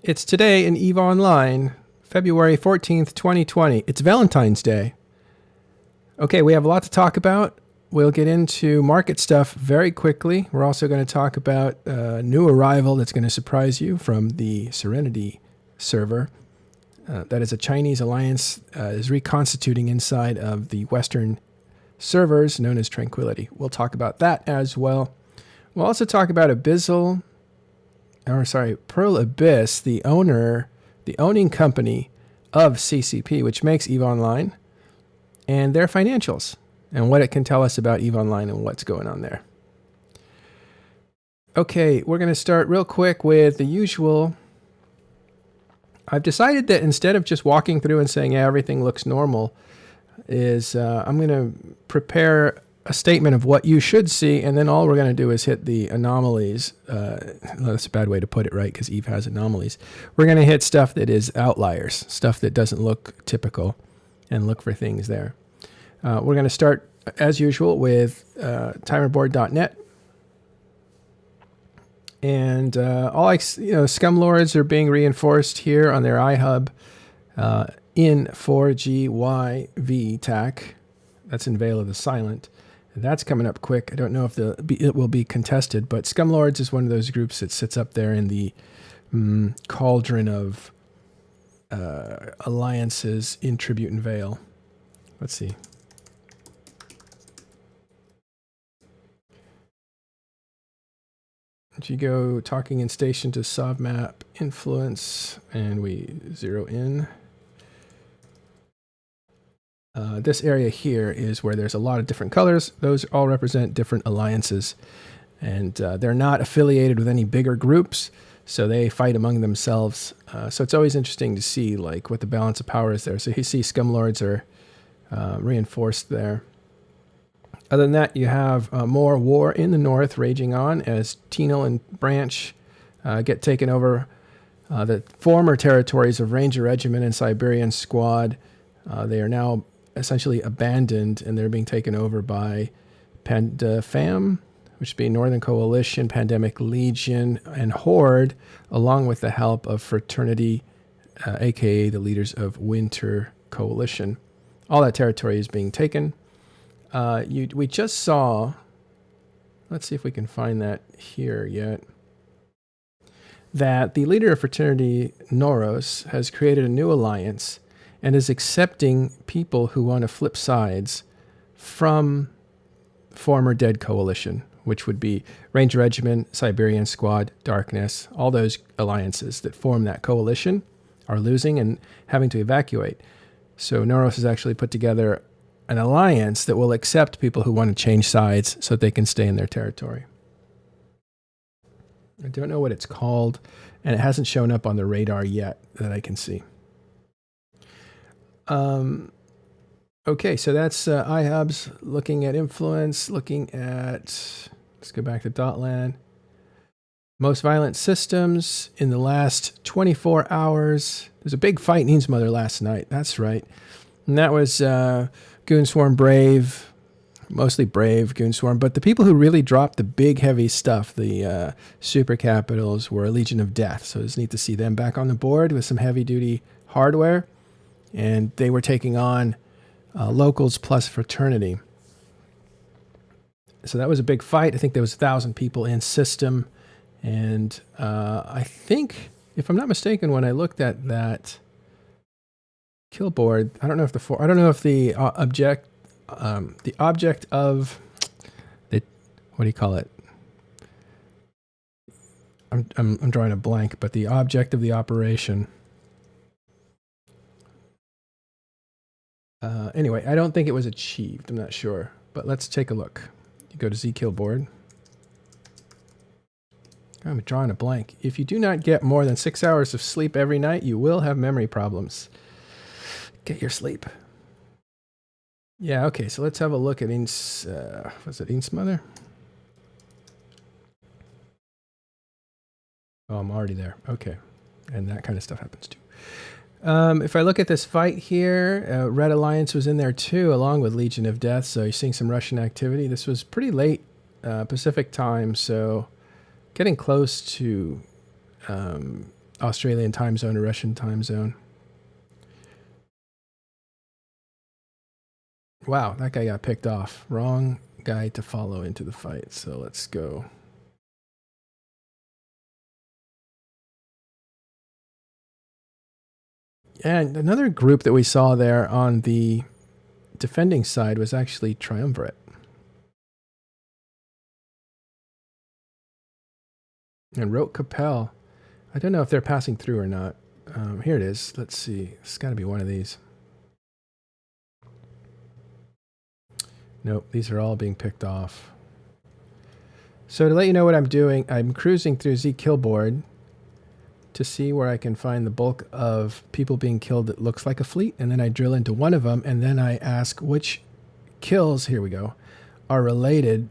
It's today in EVE Online, February 14th, 2020. It's Valentine's Day. Okay, we have a lot to talk about. We'll get into market stuff very quickly. We're also going to talk about a new arrival that's going to surprise you from the Serenity server. That is a Chinese alliance is reconstituting inside of the Western servers known as Tranquility. We'll talk about that as well. We'll also talk about Pearl Abyss, the owning company of CCP, which makes EVE Online, and their financials, and what it can tell us about EVE Online and what's going on there. Okay, we're going to start real quick with the usual. I've decided that instead of just walking through and saying, yeah, everything looks normal, I'm going to prepare a statement of what you should see, and then all we're going to do is hit the anomalies. That's a bad way to put it, right? Because EVE has anomalies. We're going to hit stuff that is outliers, stuff that doesn't look typical, and look for things there. We're going to start, as usual, with timerboard.net. And Scumlords are being reinforced here on their iHub in 4GYV TAC. That's in Veil of the Silent. That's coming up quick. I don't know if it will be contested, but Scumlords is one of those groups that sits up there in the cauldron of alliances in Tribute and Veil. Let's see. If you go talking in station to Sovmap influence, and we zero in. This area here is where there's a lot of different colors. Those all represent different alliances, and they're not affiliated with any bigger groups, so they fight among themselves. So it's always interesting to see like what the balance of power is there. So you see Scumlords are reinforced there. Other than that, you have more war in the north raging on as Tenal and Branch get taken over. The former territories of Ranger Regiment and Siberian Squad, they are now essentially abandoned, and they're being taken over by PandaFam, which would be Northern Coalition, Pandemic Legion, and Horde, along with the help of Fraternity, aka the leaders of Winter Coalition. All that territory is being taken. We just saw, let's see if we can find that here yet, that the leader of Fraternity, Noros, has created a new alliance and is accepting people who want to flip sides from former dead coalition, which would be Ranger Regiment, Siberian Squad, Darkness. All those alliances that form that coalition are losing and having to evacuate. So Noros has actually put together an alliance that will accept people who want to change sides so that they can stay in their territory. I don't know what it's called, and it hasn't shown up on the radar yet that I can see. Okay, so that's iHubs looking at influence, looking at, let's go back to Dotlan. Most violent systems in the last 24 hours. There's a big fight in Eansmother last night. That's right. And that was Goonswarm Brave, mostly Brave Goonswarm. But the people who really dropped the big heavy stuff, the super capitals, were Legion of Death. So it's neat to see them back on the board with some heavy duty hardware. And they were taking on locals plus Fraternity. So that was a big fight. I think there was 1,000 people in system. And I think, if I'm not mistaken, when I looked at that kill board, I don't know if the object of the, what do you call it? I'm drawing a blank, but the object of the operation. Anyway, I don't think it was achieved. I'm not sure, but let's take a look. You go to zkill board. I'm drawing a blank. If you do not get more than 6 hours of sleep every night, you will have memory problems. Get your sleep. Yeah, okay, so let's have a look at was it Eansmother? Oh, I'm already there. Okay, and that kind of stuff happens too. If I look at this fight here, Red Alliance was in there too, along with Legion of Death. So you're seeing some Russian activity. This was pretty late Pacific time, so getting close to Australian time zone or Russian time zone. Wow, that guy got picked off. Wrong guy to follow into the fight. So let's go. And another group that we saw there on the defending side was actually Triumvirate. And Rote Capel. I don't know if they're passing through or not. Here it is. Let's see. It's got to be one of these. Nope, these are all being picked off. So to let you know what I'm doing, I'm cruising through zKillboard to see where I can find the bulk of people being killed that looks like a fleet, and then I drill into one of them, and then I ask which kills, here we go, are related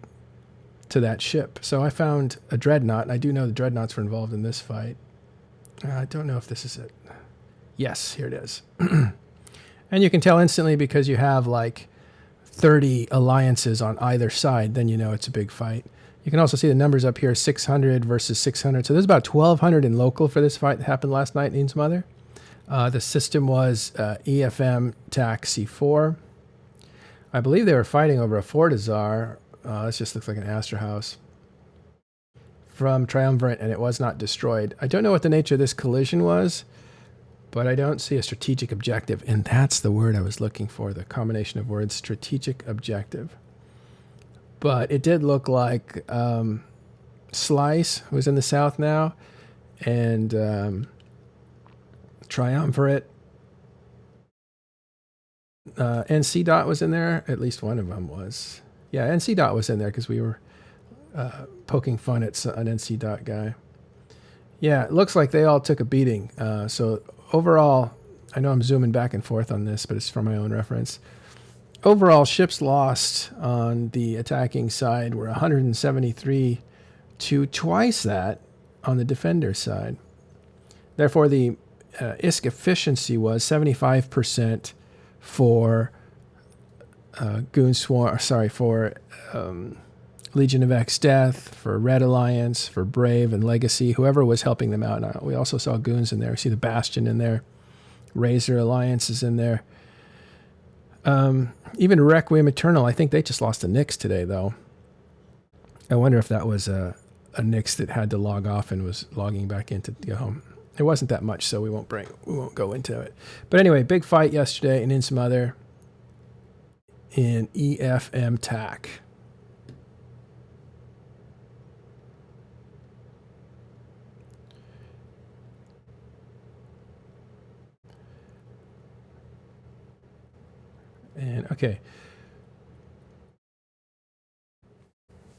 to that ship. So I found a dreadnought, and I do know the dreadnoughts were involved in this fight. I don't know if this is it. Yes, here it is. And you can tell instantly because you have like 30 alliances on either side, then you know it's a big fight. You can also see the numbers up here, 600 versus 600. So there's about 1,200 in local for this fight that happened last night in Innsmother. The system was EFM TAC C4. I believe they were fighting over a Fortizar. This just looks like an Astra House. From Triumvirate, and it was not destroyed. I don't know what the nature of this collision was, but I don't see a strategic objective. And that's the word I was looking for, the combination of words, strategic objective. But it did look like Slice was in the south now, and Triumvirate. NC Dot was in there. At least one of them was. Yeah, NC Dot was in there because we were poking fun at an NC Dot guy. Yeah, it looks like they all took a beating. So overall, I know I'm zooming back and forth on this, but it's for my own reference. Overall, ships lost on the attacking side were 173 to twice that on the defender side. Therefore, the ISK efficiency was 75% for Goon Swarm. Sorry, for Legion of X Death, for Red Alliance, for Brave and Legacy, whoever was helping them out. Now, we also saw Goons in there. We see the Bastion in there. Razor Alliance is in there. Even Requiem Eternal, I think they just lost to Nyx today, though. I wonder if that was a Nyx that had to log off and was logging back in to go home. It wasn't that much, so we won't go into it. But anyway, big fight yesterday in Innsmother in EFM TAC. And okay.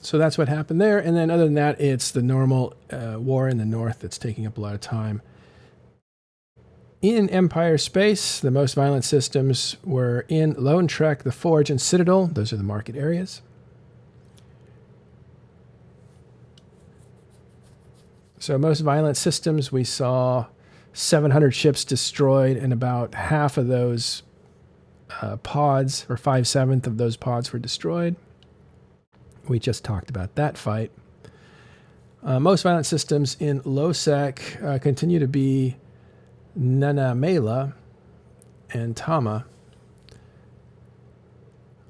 So that's what happened there. And then other than that, it's the normal war in the north that's taking up a lot of time. In Empire space, the most violent systems were in Lone Trek, the Forge, and Citadel. Those are the market areas. So most violent systems, we saw 700 ships destroyed, and about half of those pods, or 5/7 of those pods, were destroyed. We just talked about that fight. Most violent systems in low-sec continue to be Nanamela and Tama.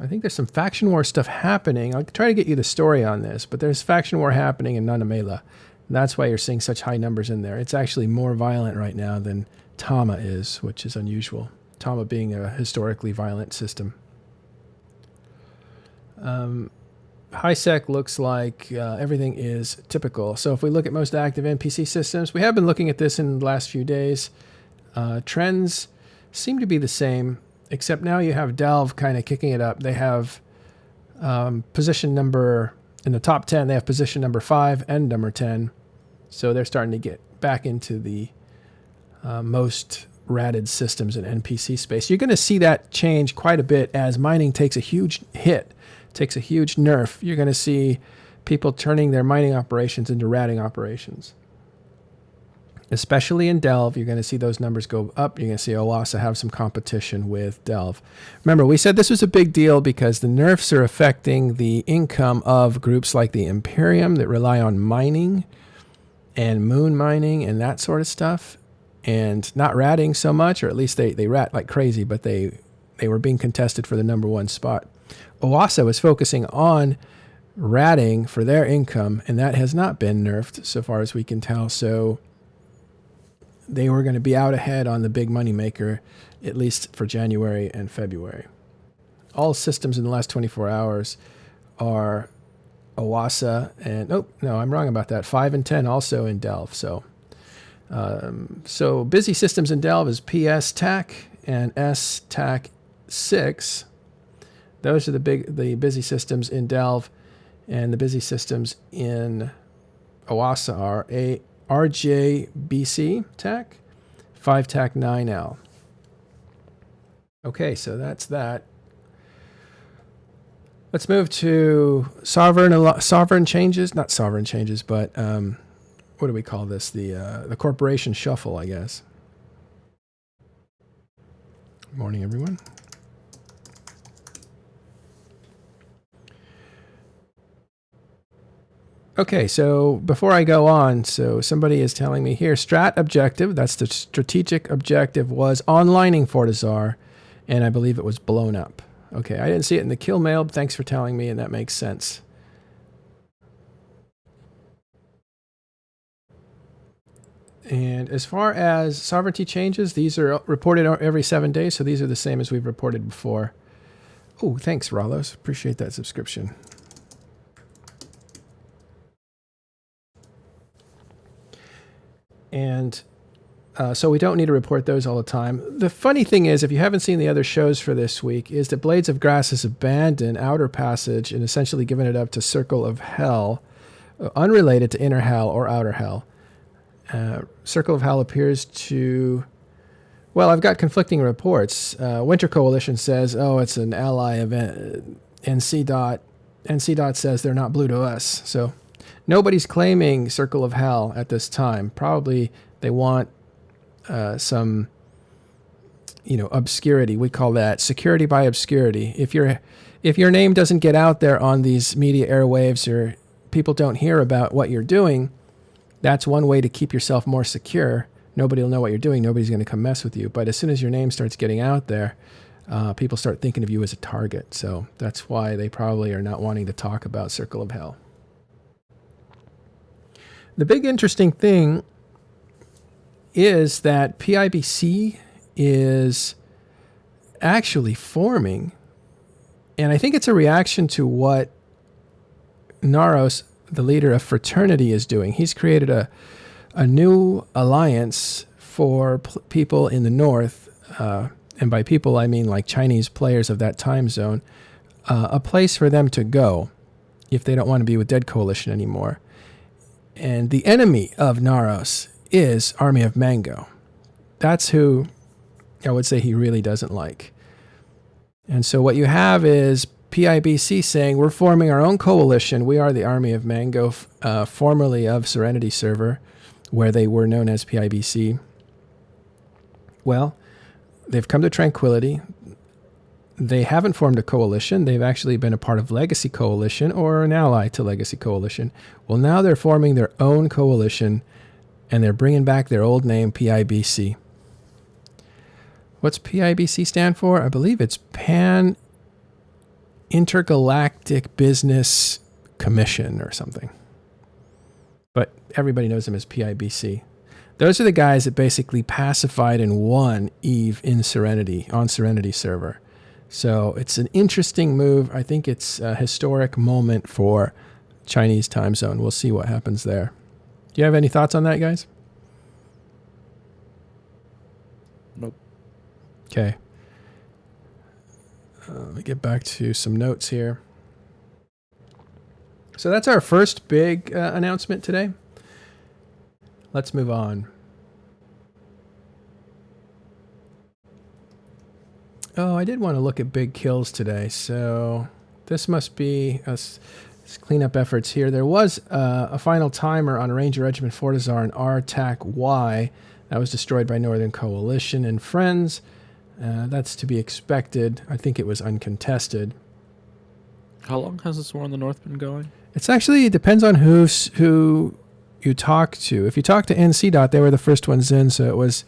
I think there's some faction war stuff happening. I'll try to get you the story on this, but there's faction war happening in Nanamela. That's why you're seeing such high numbers in there. It's actually more violent right now than Tama is, which is unusual. Tama being a historically violent system. High-sec looks like everything is typical. So if we look at most active NPC systems, we have been looking at this in the last few days. Trends seem to be the same, except now you have Delve kind of kicking it up. They have position number, in the top 10, they have position number 5 and number 10. So they're starting to get back into the most ratted systems in NPC space. You're going to see that change quite a bit as mining takes a huge hit, takes a huge nerf. You're going to see people turning their mining operations into ratting operations. Especially in Delve, you're going to see those numbers go up. You're going to see OWASA have some competition with Delve. Remember, we said this was a big deal because the nerfs are affecting the income of groups like the Imperium that rely on mining. and moon mining and that sort of stuff, and not ratting so much, or at least they rat like crazy, but they were being contested for the number one spot. Oasa was focusing on ratting for their income, and that has not been nerfed so far as we can tell. So they were going to be out ahead on the big money maker, at least for January and February. All systems in the last 24 hours are Oasa, and oh no, I'm wrong about that. 5 and 10 also in Delve. So busy systems in Delve is PS TAC and S TAC 6. Those are the busy systems in Delve, and the busy systems in Oasa are a RJBC TAC, 5 TAC 9L. Okay, so that's that. Let's move to sovereign changes. Not sovereign changes, but what do we call this? The corporation shuffle, I guess. Good morning, everyone. Okay, so before I go on, so somebody is telling me here, strat objective, that's the strategic objective, was onlining Fortizar, and I believe it was blown up. Okay, I didn't see it in the kill mail, but thanks for telling me, and that makes sense. And as far as sovereignty changes, these are reported every 7 days, so these are the same as we've reported before. Oh, thanks, Ralos. Appreciate that subscription. And so we don't need to report those all the time. The funny thing is, if you haven't seen the other shows for this week, is that Blades of Grass has abandoned Outer Passage and essentially given it up to Circle of Hell, unrelated to Inner Hell or Outer Hell. Circle of Hell appears to... Well, I've got conflicting reports. Winter Coalition says, oh, it's an ally event. NC Dot says they're not blue to us. So nobody's claiming Circle of Hell at this time. Probably they want some, obscurity. We call that security by obscurity. If your name doesn't get out there on these media airwaves, or people don't hear about what you're doing, that's one way to keep yourself more secure. Nobody will know what you're doing. Nobody's going to come mess with you. But as soon as your name starts getting out there, people start thinking of you as a target. So that's why they probably are not wanting to talk about Circle of Hell. The big interesting thing is that PIBC is actually forming, and I think it's a reaction to what Naros, the leader of Fraternity, is doing. He's created a new alliance for people in the north, and by people I mean like Chinese players of that time zone, a place for them to go if they don't want to be with Dead Coalition anymore. And the enemy of Naros is Army of Mango. That's who I would say he really doesn't like. And so what you have is PIBC saying, we're forming our own coalition. We are the Army of Mango, formerly of Serenity Server, where they were known as PIBC. Well, they've come to Tranquility. They haven't formed a coalition. They've actually been a part of Legacy Coalition or an ally to Legacy Coalition. Well, now they're forming their own coalition, and they're bringing back their old name, PIBC. What's PIBC stand for? I believe it's Pan Intergalactic Business Commission or something. But everybody knows them as PIBC. Those are the guys that basically pacified and won EVE in Serenity, on Serenity server. So it's an interesting move. I think it's a historic moment for Chinese time zone. We'll see what happens there. Do you have any thoughts on that, guys? Nope. Okay. Let me get back to some notes here. So that's our first big announcement today. Let's move on. Oh, I did want to look at big kills today. So this must be us cleanup efforts here. There was a final timer on Ranger Regiment Fortizar and RTAC Y that was destroyed by Northern Coalition and friends. That's to be expected. I think it was uncontested. How long has this war in the north been going? It's actually, it depends on who you talk to. If you talk to NC. They were the first ones in, so it was,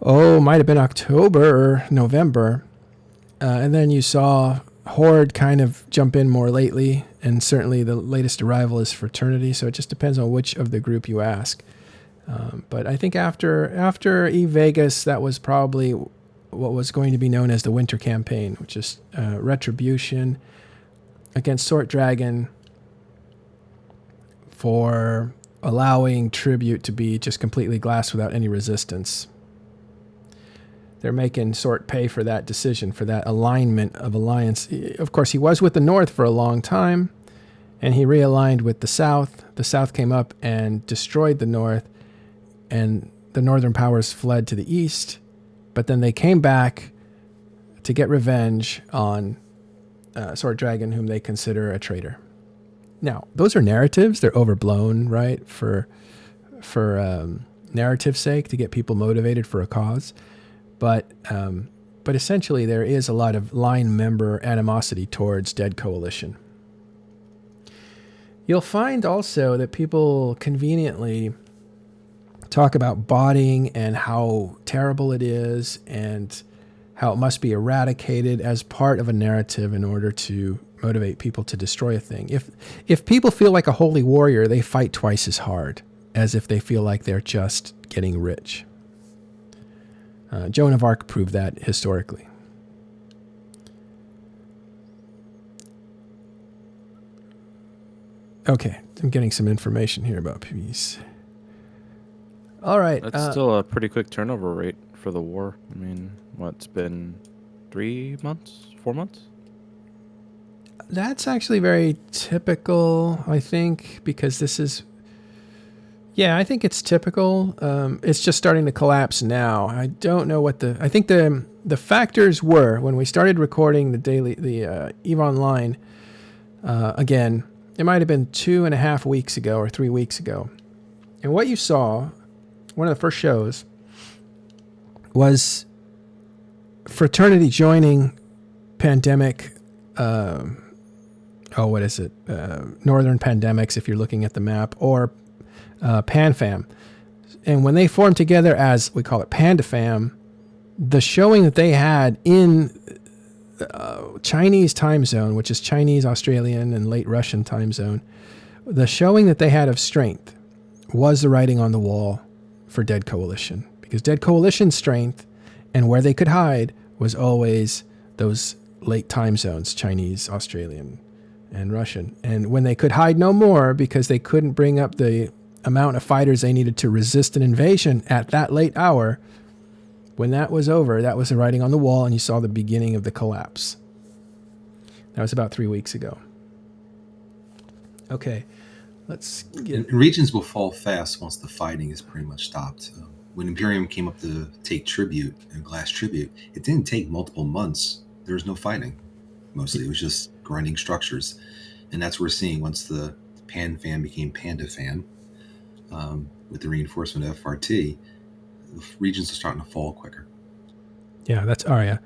might have been October or November. And then you saw Horde kind of jump in more lately, and certainly the latest arrival is Fraternity, so it just depends on which of the group you ask. But I think after E-Vegas, that was probably what was going to be known as the Winter Campaign, which is Retribution against Sword Dragon for allowing Tribute to be just completely glass without any resistance. They're making Sort pay for that decision, for that alignment of alliance. Of course, he was with the North for a long time, and he realigned with the South. The South came up and destroyed the North, and the Northern powers fled to the East. But then they came back to get revenge on Sword Dragon, whom they consider a traitor. Now, those are narratives. They're overblown, right? For narrative's sake, to get people motivated for a cause. But essentially, there is a lot of line member animosity towards Dead Coalition. You'll find also that people conveniently talk about botting and how terrible it is and how it must be eradicated as part of a narrative in order to motivate people to destroy a thing. If people feel like a holy warrior, they fight twice as hard as if they feel like they're just getting rich. Joan of Arc proved that historically. Okay, I'm getting some information here about PBC. All right. That's still a pretty quick turnover rate for the war. I mean, it's been 3 months, 4 months? That's actually very typical, I think, because this is... Yeah, I think it's typical. It's just starting to collapse now. I don't know what I think the factors were when we started recording the EVE Online, again, it might have been 2.5 weeks ago or 3 weeks ago. And what you saw, one of the first shows, was Fraternity joining Pandemic, what is it? Northern Pandemics, if you're looking at the map, or PanFam. And when they formed together as, we call it PandaFam, the showing that they had in Chinese time zone, which is Chinese, Australian, and late Russian time zone, the showing that they had of strength was the writing on the wall for Dead Coalition. Because Dead Coalition's strength and where they could hide was always those late time zones, Chinese, Australian, and Russian. And when they could hide no more because they couldn't bring up the amount of fighters they needed to resist an invasion at that late hour, when that was over, that was the writing on the wall, and you saw the beginning of the collapse. That was about 3 weeks ago. Okay, let's get... And regions will fall fast once the fighting is pretty much stopped. When Imperium came up to take tribute, and Glass Tribute, it didn't take multiple months. There was no fighting. Mostly, it was just grinding structures. And that's what we're seeing once the PanFam became PandaFam, with the reinforcement of FRT, the regions are starting to fall quicker. Yeah, that's Arya.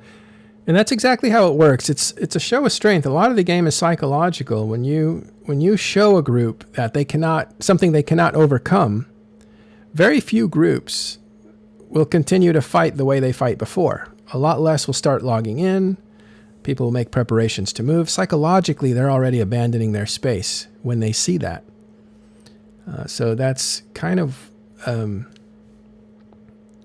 And that's exactly how it works. It's a show of strength. A lot of the game is psychological. When you show a group that they cannot overcome, very few groups will continue to fight the way they fight before. A lot less will start logging in. People will make preparations to move. Psychologically, they're already abandoning their space when they see that. So that's kind of...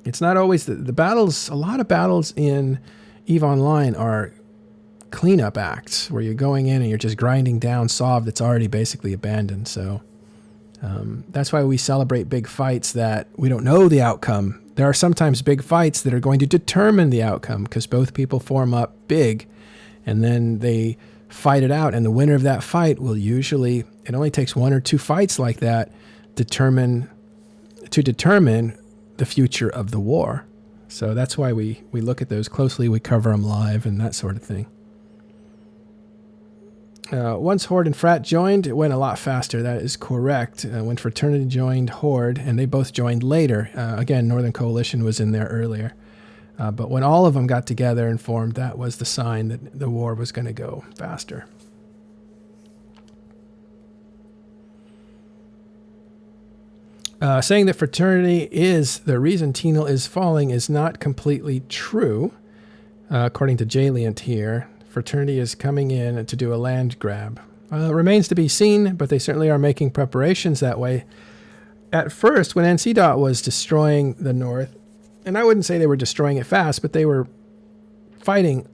it's not always the battles. A lot of battles in EVE Online are cleanup acts where you're going in and you're just grinding down Sov that's already basically abandoned. So that's why we celebrate big fights that we don't know the outcome. There are sometimes big fights that are going to determine the outcome because both people form up big and then they fight it out. And the winner of that fight will usually, it only takes 1 or 2 fights like that to determine the future of the war. So that's why we look at those closely. We cover them live and that sort of thing. Once Horde and Frat joined, it went a lot faster. That is correct. When Fraternity joined Horde, and they both joined later, again, Northern Coalition was in there earlier. But when all of them got together and formed, that was the sign that the war was going to go faster. Saying that fraternity is the reason Tenal is falling is not completely true. According to Jaliant here, fraternity is coming in to do a land grab. Remains to be seen, but they certainly are making preparations that way. At first, when NC was destroying the North, and I wouldn't say they were destroying it fast, but they were fighting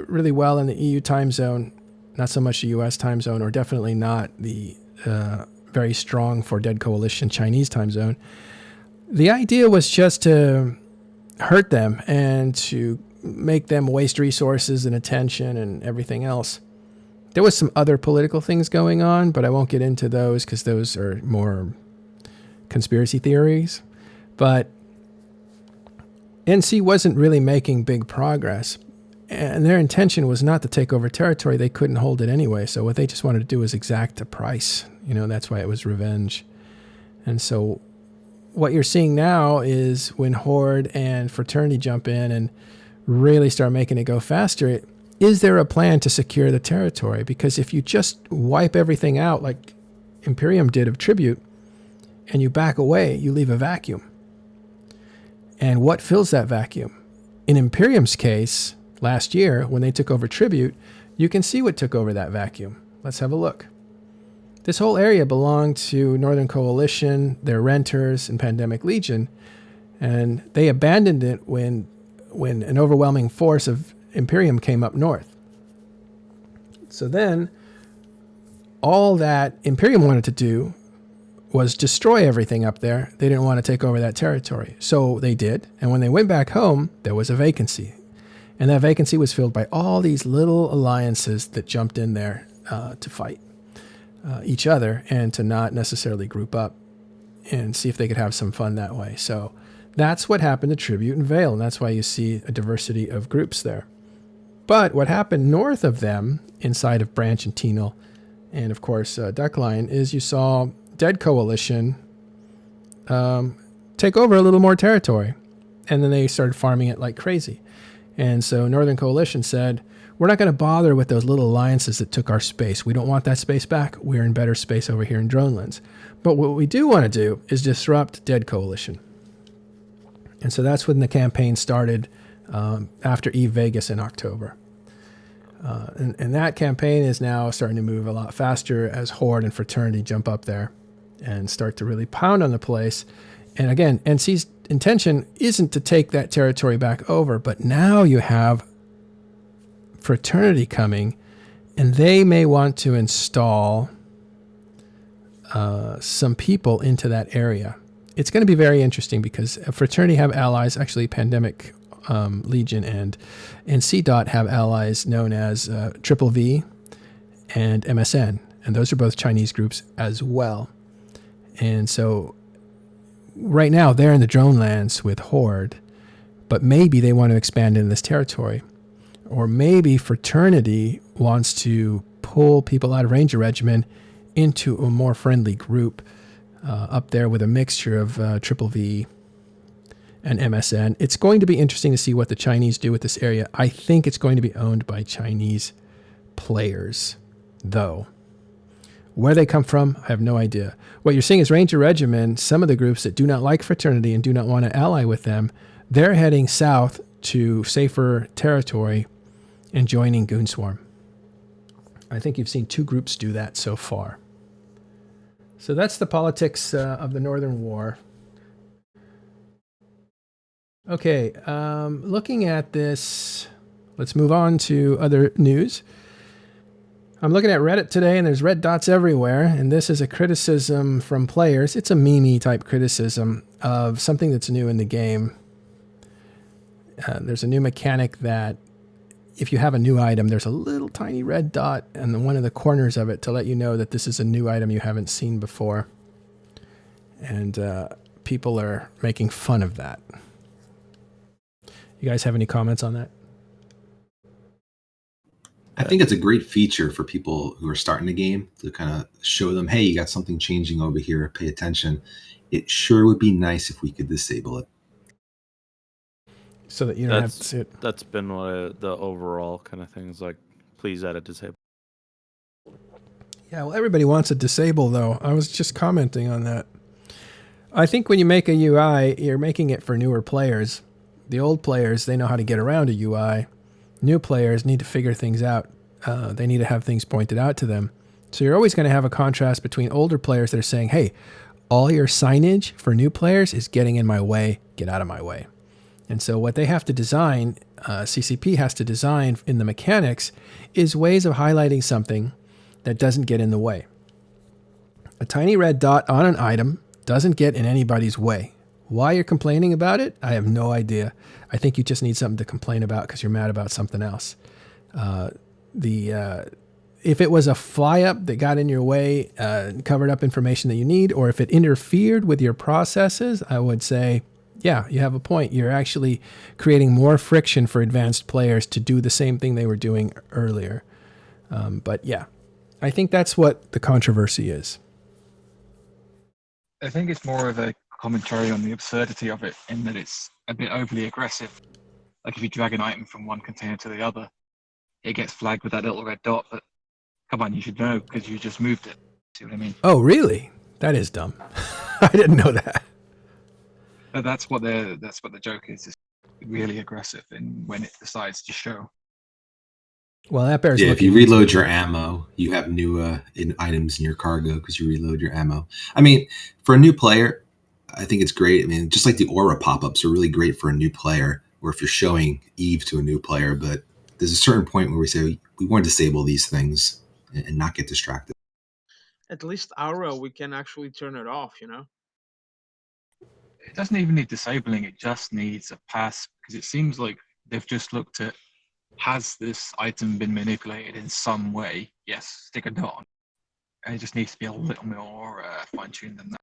really well in the EU time zone, not so much the US time zone, or definitely not the very strong for Dead Coalition Chinese time zone. The idea was just to hurt them and to make them waste resources and attention and everything else. There was some other political things going on, but I won't get into those because those are more conspiracy theories. But NC wasn't really making big progress, and their intention was not to take over territory. They couldn't hold it anyway, so what they just wanted to do was exact a price. That's why it was revenge. And so what you're seeing now is when Horde and Fraternity jump in and really start making it go faster, is there a plan to secure the territory? Because if you just wipe everything out like Imperium did of Tribute, and you back away, you leave a vacuum. And what fills that vacuum? In Imperium's case, last year, when they took over Tribute, you can see what took over that vacuum. Let's have a look. This whole area belonged to Northern Coalition, their renters, and Pandemic Legion, and they abandoned it when an overwhelming force of Imperium came up north. So then, all that Imperium wanted to do was destroy everything up there. They didn't want to take over that territory. So they did, and when they went back home, there was a vacancy. And that vacancy was filled by all these little alliances that jumped in there to fight each other and to not necessarily group up and see if they could have some fun that way. So that's what happened to Tribute and Vale, and that's why you see a diversity of groups there. But what happened north of them, inside of Branch and Tenal, and of course Duckline, is you saw Dead Coalition take over a little more territory, and then they started farming it like crazy. And so Northern Coalition said, we're not going to bother with those little alliances that took our space. We don't want that space back. We're in better space over here in Dronelands. But what we do want to do is disrupt Dead Coalition. And so that's when the campaign started after Eve Vegas in October. And that campaign is now starting to move a lot faster as Horde and Fraternity jump up there and start to really pound on the place. And again, NC's intention isn't to take that territory back over, but now you have Fraternity coming, and they may want to install some people into that area. It's going to be very interesting because Fraternity have allies, actually Pandemic Legion and C-Dot have allies known as Triple V and MSN, and those are both Chinese groups as well. And so right now they're in the drone lands with Horde, but maybe they want to expand into this territory. Or maybe Fraternity wants to pull people out of Ranger Regiment into a more friendly group up there with a mixture of Triple V and MSN. It's going to be interesting to see what the Chinese do with this area. I think it's going to be owned by Chinese players, though. Where they come from, I have no idea. What you're seeing is Ranger Regiment, some of the groups that do not like Fraternity and do not want to ally with them, they're heading south to safer territory and joining Goonswarm. I think you've seen 2 groups do that so far. So that's the politics of the Northern War. Okay, looking at this, let's move on to other news. I'm looking at Reddit today, and there's red dots everywhere, and this is a criticism from players. It's a meme type criticism of something that's new in the game. There's a new mechanic that if you have a new item, there's a little tiny red dot in one of the corners of it to let you know that this is a new item you haven't seen before. And people are making fun of that. You guys have any comments on that? I think it's a great feature for people who are starting the game to kind of show them, hey, you got something changing over here, pay attention. It sure would be nice if we could disable it. So that you don't have to see it. That's been what the overall kind of thing is like. Please edit disable. Yeah, well, everybody wants it disable, though. I was just commenting on that. I think when you make a UI, you're making it for newer players. The old players, they know how to get around a UI. New players need to figure things out. They need to have things pointed out to them. So you're always going to have a contrast between older players that are saying, hey, all your signage for new players is getting in my way. Get out of my way. And so what they have to design, CCP has to design in the mechanics, is ways of highlighting something that doesn't get in the way. A tiny red dot on an item doesn't get in anybody's way. Why you're complaining about it, I have no idea. I think you just need something to complain about because you're mad about something else. If it was a fly up that got in your way, covered up information that you need, or if it interfered with your processes, I would say, yeah, you have a point. You're actually creating more friction for advanced players to do the same thing they were doing earlier. But yeah, I think that's what the controversy is. I think it's more of a commentary on the absurdity of it, in that it's a bit overly aggressive. Like if you drag an item from one container to the other, it gets flagged with that little red dot, but come on, you should know because you just moved it. See what I mean? Oh, really? That is dumb. I didn't know that. But that's what the joke is. It's really aggressive in when it decides to show. Well, that bears Yeah, if you looking into. reload your ammo, you have new items in your cargo because you reload your ammo. I mean, for a new player, I think it's great. I mean, just like the aura pop-ups are really great for a new player, or if you're showing Eve to a new player. But there's a certain point where we say we want to disable these things and not get distracted. At least aura, we can actually turn it off, It doesn't even need disabling, it just needs a pass, because it seems like they've just looked at, has this item been manipulated in some way? Yes, stick a dot on. And it just needs to be a little more fine-tuned than that.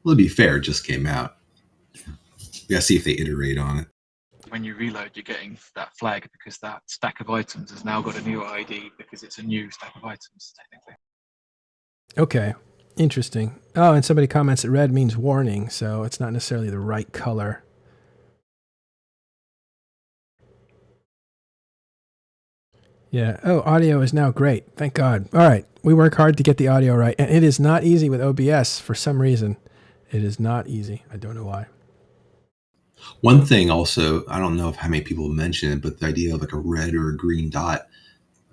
Well, to be fair, it just came out. We gotta see if they iterate on it. When you reload, you're getting that flag because that stack of items has now got a new ID because it's a new stack of items, technically. Okay, interesting. Oh, and somebody comments that red means warning, so it's not necessarily the right color. Yeah. Oh, audio is now great. Thank God. All right. We work hard to get the audio right, and it is not easy with OBS for some reason. It is not easy. I don't know why. One thing also, I don't know if how many people mention it, but the idea of like a red or a green dot.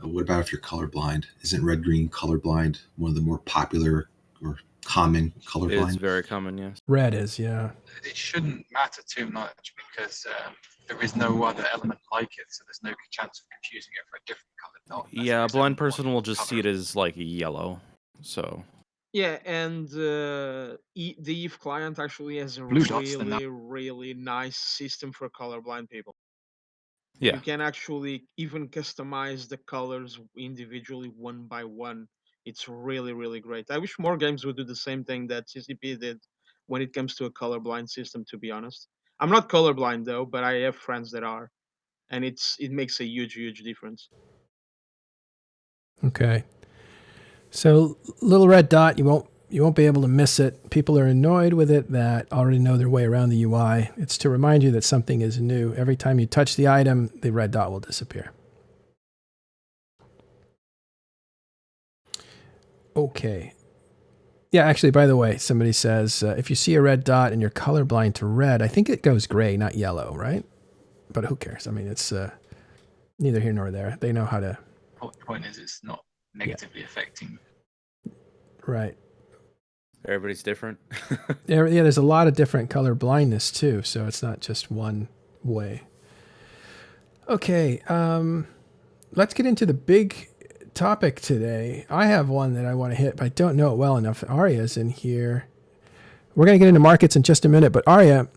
What about if you're colorblind? Isn't red green colorblind one of the more popular or common colorblind? It's very common, yes. Red is, yeah. It shouldn't matter too much because there is no other element like it, so there's no chance of confusing it for a different colored dot. Yeah, a blind person will just see it as like yellow. So Yeah, and the Eve client actually has a Blue dots, then really nice system for colorblind people. yeah, You can actually even customize the colors individually one by one. It's really, really great. I wish more games would do the same thing that CCP did when it comes to a colorblind system, to be honest. I'm not colorblind though, but I have friends that are. And it makes a huge, huge difference. Okay. So little red dot, you won't be able to miss it. People are annoyed with it that already know their way around the UI. It's to remind you that something is new. Every time you touch the item, the red dot will disappear. Okay. Yeah, actually, by the way, somebody says, if you see a red dot and you're colorblind to red, I think it goes gray, not yellow, right? But who cares? I mean, it's neither here nor there. They know how to... The point is it's not negatively affecting. Right. everybody's different. Yeah, there's a lot of different color blindness too, so it's not just one way. Okay, let's get into the big topic today. I have one that I want to hit, but I don't know it well enough. Arya's in here. We're going to get into markets in just a minute, but Arya,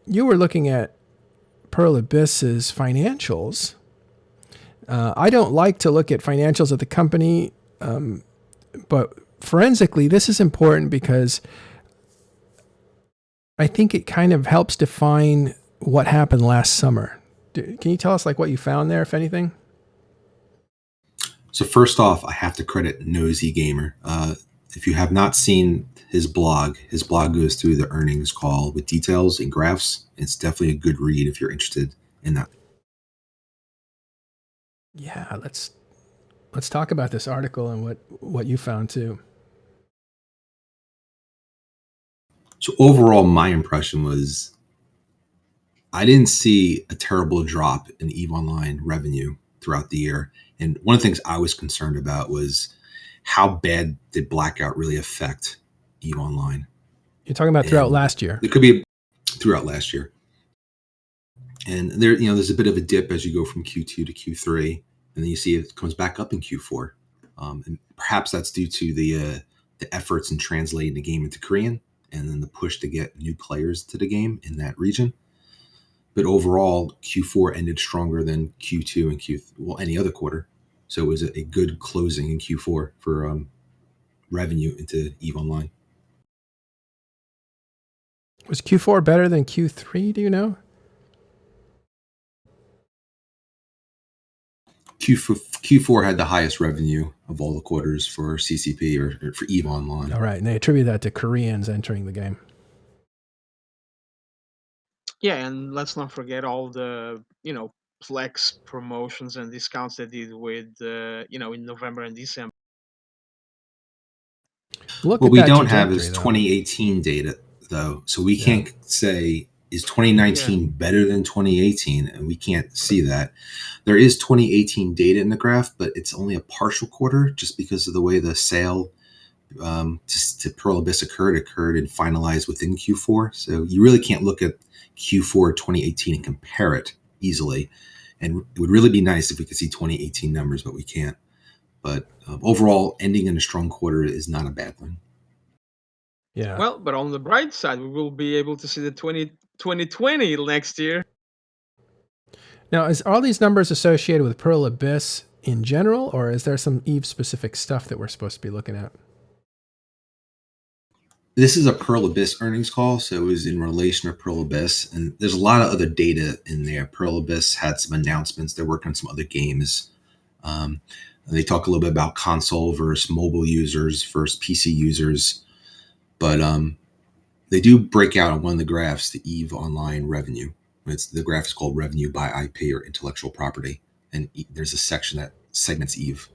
you were looking at Pearl Abyss's financials. I don't like to look at financials of the company, but forensically, this is important because I think it kind of helps define what happened last summer. Can you tell us like what you found there, if anything? So first off, I have to credit NoizyGamer. If you have not seen his blog goes through the earnings call with details and graphs. It's definitely a good read if you're interested in that. Yeah, let's talk about this article and what you found too. So overall, my impression was I didn't see a terrible drop in EVE Online revenue throughout the year. And one of the things I was concerned about was how bad did blackout really affect EVE Online? You're talking about throughout And last year. it could be throughout last year. And there's a bit of a dip as you go from Q2 to Q3, and then you see it comes back up in Q4. And perhaps that's due to the efforts in translating the game into Korean, and then the push to get new players to the game in that region. But overall, Q4 ended stronger than Q2 and any other quarter. So it was a good closing in Q4 for revenue into EVE Online. Was Q4 better than Q3? Do you know? Q4 had the highest revenue of all the quarters for CCP or for EVE Online. All right, and they attribute that to Koreans entering the game. Yeah, and let's not forget all the Plex promotions and discounts they did with in November and December. Look What at we that don't have trajectory, is though. 2018 data, though. So we Yeah. can't say, is 2019 better than 2018? And we can't see that. There is 2018 data in the graph, but it's only a partial quarter just because of the way the sale to Pearl Abyss occurred and finalized within Q4. So you really can't look at Q4 2018 and compare it easily. And it would really be nice if we could see 2018 numbers, but we can't. But overall, ending in a strong quarter is not a bad thing. Yeah. Well, but on the bright side, we will be able to see the 2020 next year. Now, is all these numbers associated with Pearl Abyss in general, or is there some EVE-specific stuff that we're supposed to be looking at? This is a Pearl Abyss earnings call, so it was in relation to Pearl Abyss, and there's a lot of other data in there. Pearl Abyss had some announcements. They're working on some other games. They talk a little bit about console versus mobile users versus PC users, but they do break out on one of the graphs the EVE Online revenue. The graph is called revenue by IP or intellectual property, and there's a section that segments EVE.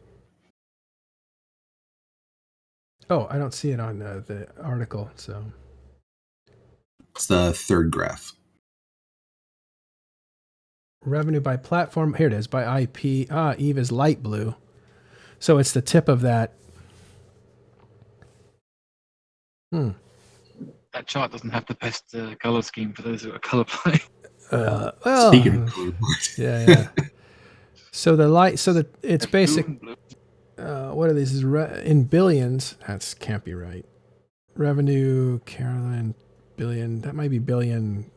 Oh, I don't see it on the article, so. It's the third graph. Revenue by platform. Here it is, by IP. EVE is light blue. So it's the tip of that. That chart doesn't have the best color scheme for those who are colorblind. Well, Speaking of colorblind. yeah. So the light, it's basic. Blue. What are these? In billions. That can't be right. Revenue, Caroline, billion. That might be billion.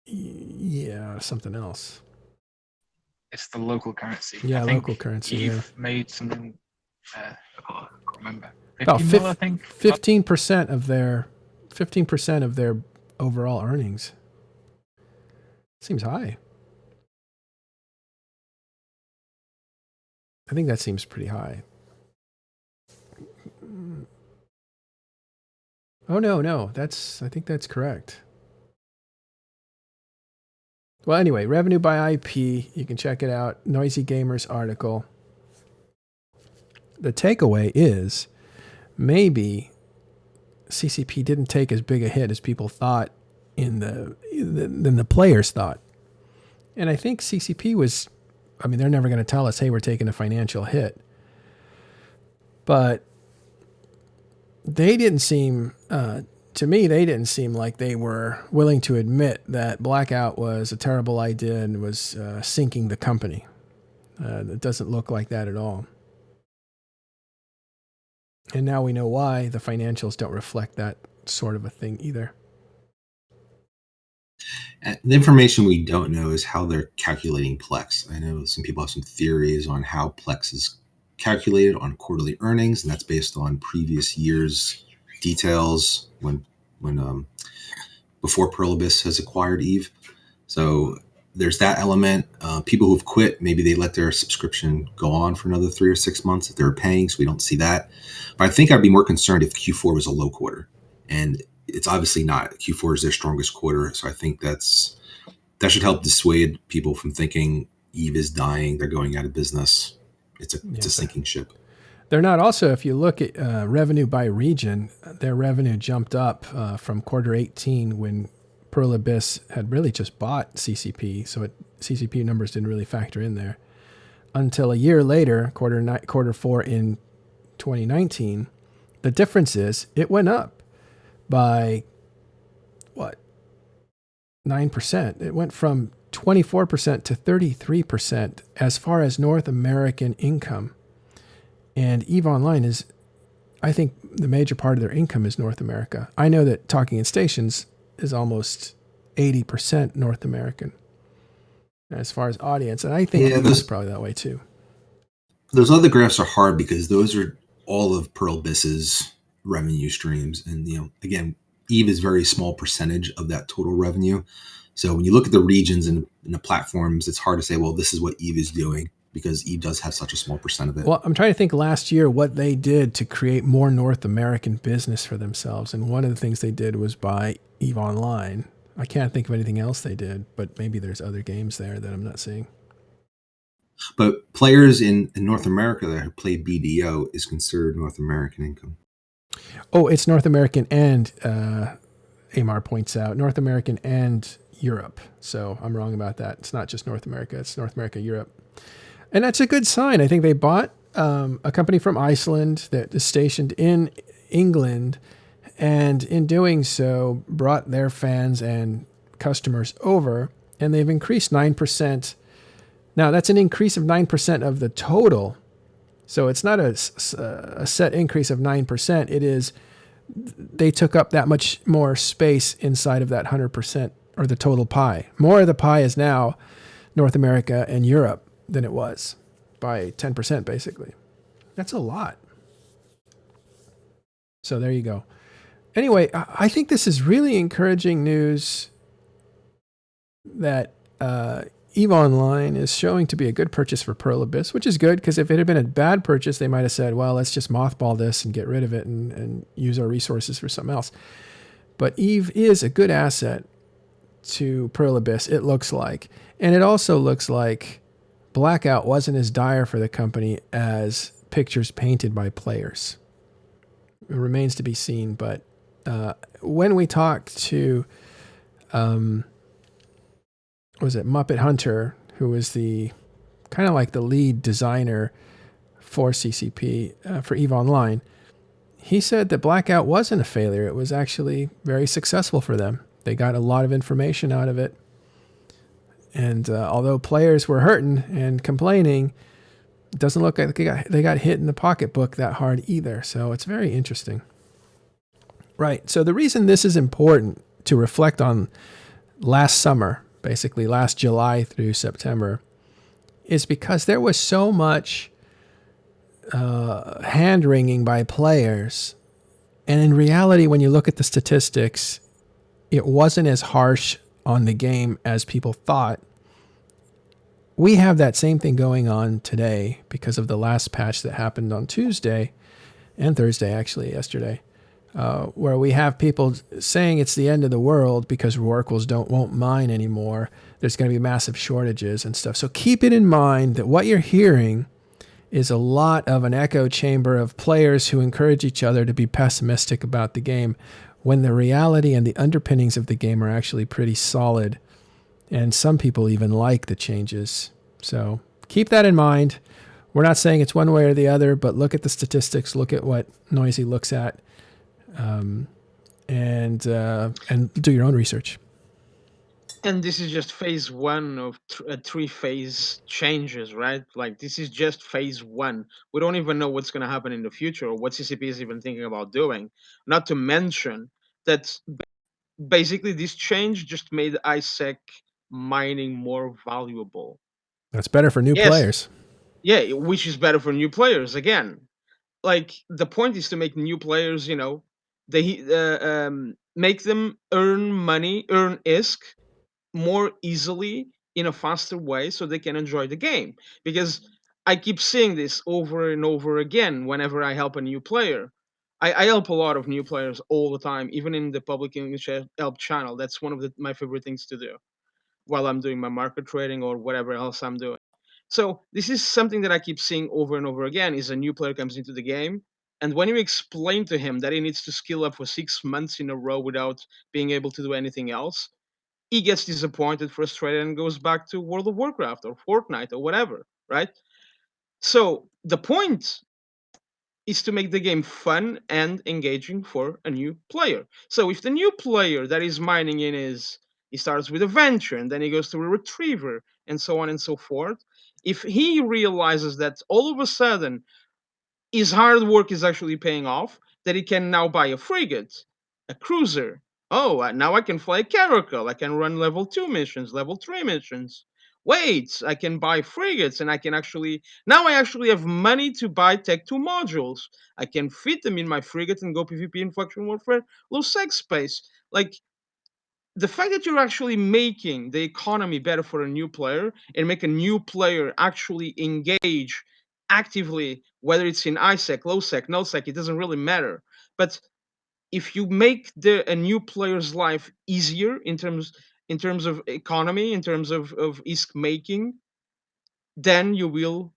Yeah, something else. It's the local currency. Yeah, I think local currency. You've made some. I can't remember. About 15 mil, I think. 15% of their overall earnings. Seems high. I think that seems pretty high. Oh no, I think that's correct. Well, anyway, revenue by IP, you can check it out. NoizyGamer's article. The takeaway is maybe CCP didn't take as big a hit as people thought than the players thought. And I think CCP was, they're never going to tell us, hey, we're taking a financial hit. But they didn't seem, to me, they didn't seem like they were willing to admit that blackout was a terrible idea and was sinking the company. It doesn't look like that at all. And now we know why the financials don't reflect that sort of a thing either. And the information we don't know is how they're calculating Plex. I know some people have some theories on how Plex is calculated on quarterly earnings, and that's based on previous years' details when before Pearl Abyss has acquired EVE. So there's that element. People who've quit, maybe they let their subscription go on for another 3 or 6 months if they're paying, so we don't see that. But I think I'd be more concerned if Q4 was a low quarter, and it's obviously not. Q4 is their strongest quarter, so I think that should help dissuade people from thinking EVE is dying, they're going out of business. It's a sinking ship. They're not also, if you look at revenue by region, their revenue jumped up from quarter 18 when Pearl Abyss had really just bought CCP, so CCP numbers didn't really factor in there, until a year later, quarter 4 in 2019. The difference is it went up by, what, 9%. It went from 24% to 33% as far as North American income. And EVE Online is, I think, the major part of their income is North America. I know that Talking in Stations is almost 80% North American as far as audience. And I think EVE is probably that way too. Those other graphs are hard because those are all of Pearl Abyss's revenue streams. And, again, EVE is a very small percentage of that total revenue. So when you look at the regions and the platforms, it's hard to say, well, this is what EVE is doing, because EVE does have such a small percent of it. Well, I'm trying to think last year what they did to create more North American business for themselves. And one of the things they did was buy EVE Online. I can't think of anything else they did, but maybe there's other games there that I'm not seeing. But players in North America that have played BDO is considered North American income. Oh, it's North American and, Amar points out, North American and Europe. So I'm wrong about that. It's not just North America. It's North America, Europe. And that's a good sign. I think they bought a company from Iceland that is stationed in England, and in doing so brought their fans and customers over, and they've increased 9%. Now, that's an increase of 9% of the total. So it's not a set increase of 9%. It is, they took up that much more space inside of that 100% or the total pie. More of the pie is now North America and Europe than it was, by 10% basically. That's a lot. So there you go. Anyway, I think this is really encouraging news that EVE Online is showing to be a good purchase for Pearl Abyss, which is good, because if it had been a bad purchase, they might have said, well, let's just mothball this and get rid of it and use our resources for something else. But EVE is a good asset to Pearl Abyss, it looks like. And it also looks like Blackout wasn't as dire for the company as pictures painted by players. It remains to be seen, but when we talked to, was it Muppet Hunter, who was the kind of like the lead designer for CCP, for EVE Online, he said that Blackout wasn't a failure. It was actually very successful for them. They got a lot of information out of it. And although players were hurting and complaining, it doesn't look like they got hit in the pocketbook that hard either. So it's very interesting. Right. So the reason this is important to reflect on last summer, basically last July through September, is because there was so much hand-wringing by players. And in reality, when you look at the statistics, it wasn't as harsh on the game as people thought. We have that same thing going on today because of the last patch that happened on Tuesday and Thursday, actually, yesterday, where we have people saying it's the end of the world because rorquals won't mine anymore. There's going to be massive shortages and stuff. So keep it in mind that what you're hearing is a lot of an echo chamber of players who encourage each other to be pessimistic about the game, when the reality and the underpinnings of the game are actually pretty solid. And some people even like the changes. So keep that in mind. We're not saying it's one way or the other, but look at the statistics, look at what Noisy looks at, and do your own research. And this is just phase one of three-phase changes, right? Like, this is just phase one. We don't even know what's going to happen in the future or what CCP is even thinking about doing. Not to mention that basically this change just made ISEC mining more valuable. That's better for new players. Yeah, which is better for new players. Again, like, the point is to make new players, they make them earn money, earn ISK more easily in a faster way so they can enjoy the game. Because I keep seeing this over and over again whenever I help a new player. I help a lot of new players all the time, even in the public English help channel. That's one of my favorite things to do while I'm doing my market trading or whatever else I'm doing. So this is something that I keep seeing over and over again: is a new player comes into the game, and when you explain to him that he needs to skill up for 6 months in a row without being able to do anything else, he gets disappointed, frustrated, and goes back to World of Warcraft or Fortnite or whatever, right? So the point is to make the game fun and engaging for a new player. So if the new player that is mining in he starts with a venture and then he goes to a retriever and so on and so forth, if he realizes that all of a sudden his hard work is actually paying off, that he can now buy a frigate, a cruiser. Oh, now I can fly a caracal. I can run level 2 missions, level 3 missions. Wait, I can buy frigates and I can actually. Now I actually have money to buy Tech 2 modules. I can fit them in my frigate and go PvP in Faction Warfare, low sex space. Like, the fact that you're actually making the economy better for a new player and make a new player actually engage actively, whether it's in ISEC, low sec, no sec, it doesn't really matter. But if you make a new player's life easier in terms of economy, in terms of ISK making, then you will.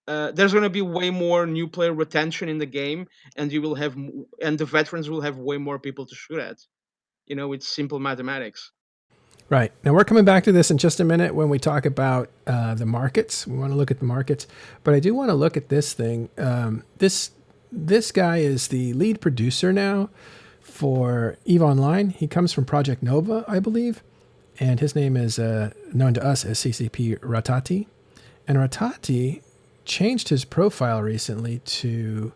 There's going to be way more new player retention in the game, and you will have, and the veterans will have way more people to shoot at. It's simple mathematics. Right. Now we're coming back to this in just a minute when we talk about the markets. We want to look at the markets, but I do want to look at this thing. This guy is the lead producer now for EVE Online. He comes from Project Nova, I believe, and his name is known to us as CCP Ratati. And Ratati changed his profile recently to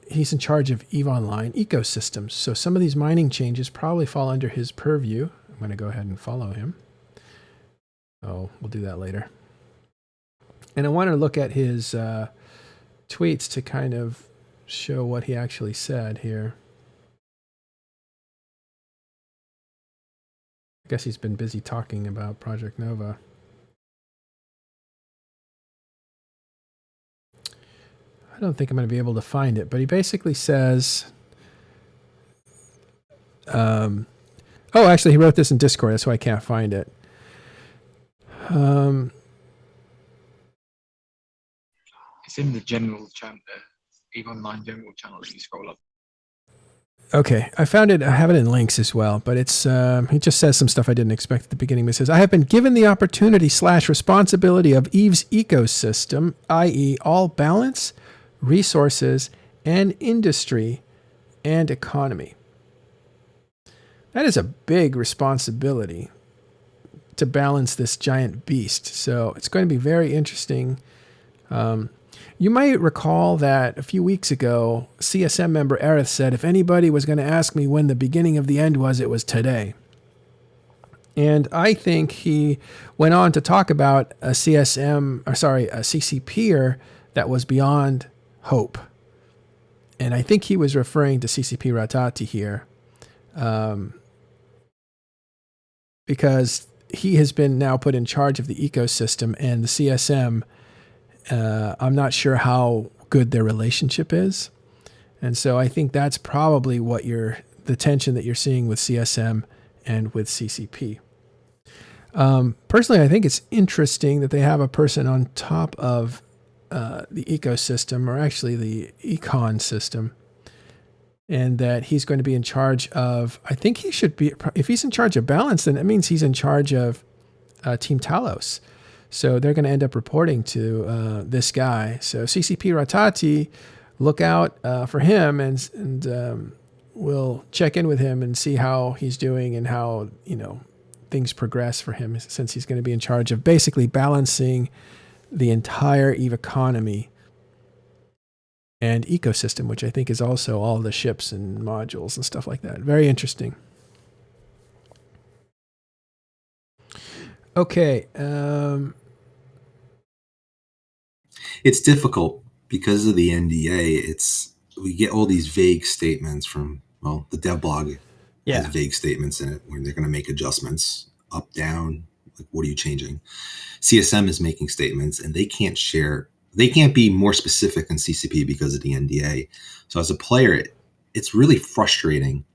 he's in charge of EVE Online ecosystems. So some of these mining changes probably fall under his purview. I'm going to go ahead and follow him. Oh, we'll do that later. And I want to look at his tweets to kind of show what he actually said here. I guess he's been busy talking about Project Nova. I don't think I'm going to be able to find it, but he basically says, oh, actually, he wrote this in Discord. That's why I can't find it. It's in the general channel, EVE Online general channel. If you scroll up. Okay, I found it. I have it in links as well, but it's he just says some stuff I didn't expect at the beginning. He says, I have been given the opportunity / responsibility of EVE's ecosystem, i.e. all balance, resources, and industry and economy. That is a big responsibility to balance this giant beast. So it's going to be very interesting. You might recall that a few weeks ago, CSM member Aerith said, if anybody was going to ask me when the beginning of the end was, it was today. And I think he went on to talk about a CCPer that was beyond hope. And I think he was referring to CCP Ratati here, because he has been now put in charge of the ecosystem, and the CSM, I'm not sure how good their relationship is. And so I think that's probably what the tension that you're seeing with CSM and with CCP. Personally, I think it's interesting that they have a person on top of the ecosystem, or actually the econ system, and that he's going to be in charge of, I think he should be, if he's in charge of balance, then that means he's in charge of Team Talos. So they're going to end up reporting to this guy. So CCP Ratati, look out for him, and we'll check in with him and see how he's doing and how things progress for him, since he's going to be in charge of basically balancing the entire EVE economy and ecosystem, which I think is also all the ships and modules and stuff like that. Very interesting. Okay. It's difficult because of the NDA. We get all these vague statements from, the dev blog has vague statements in it where they're going to make adjustments up, down. Like, what are you changing? CSM is making statements, and they can't be more specific than CCP because of the NDA. So as a player, it's really frustrating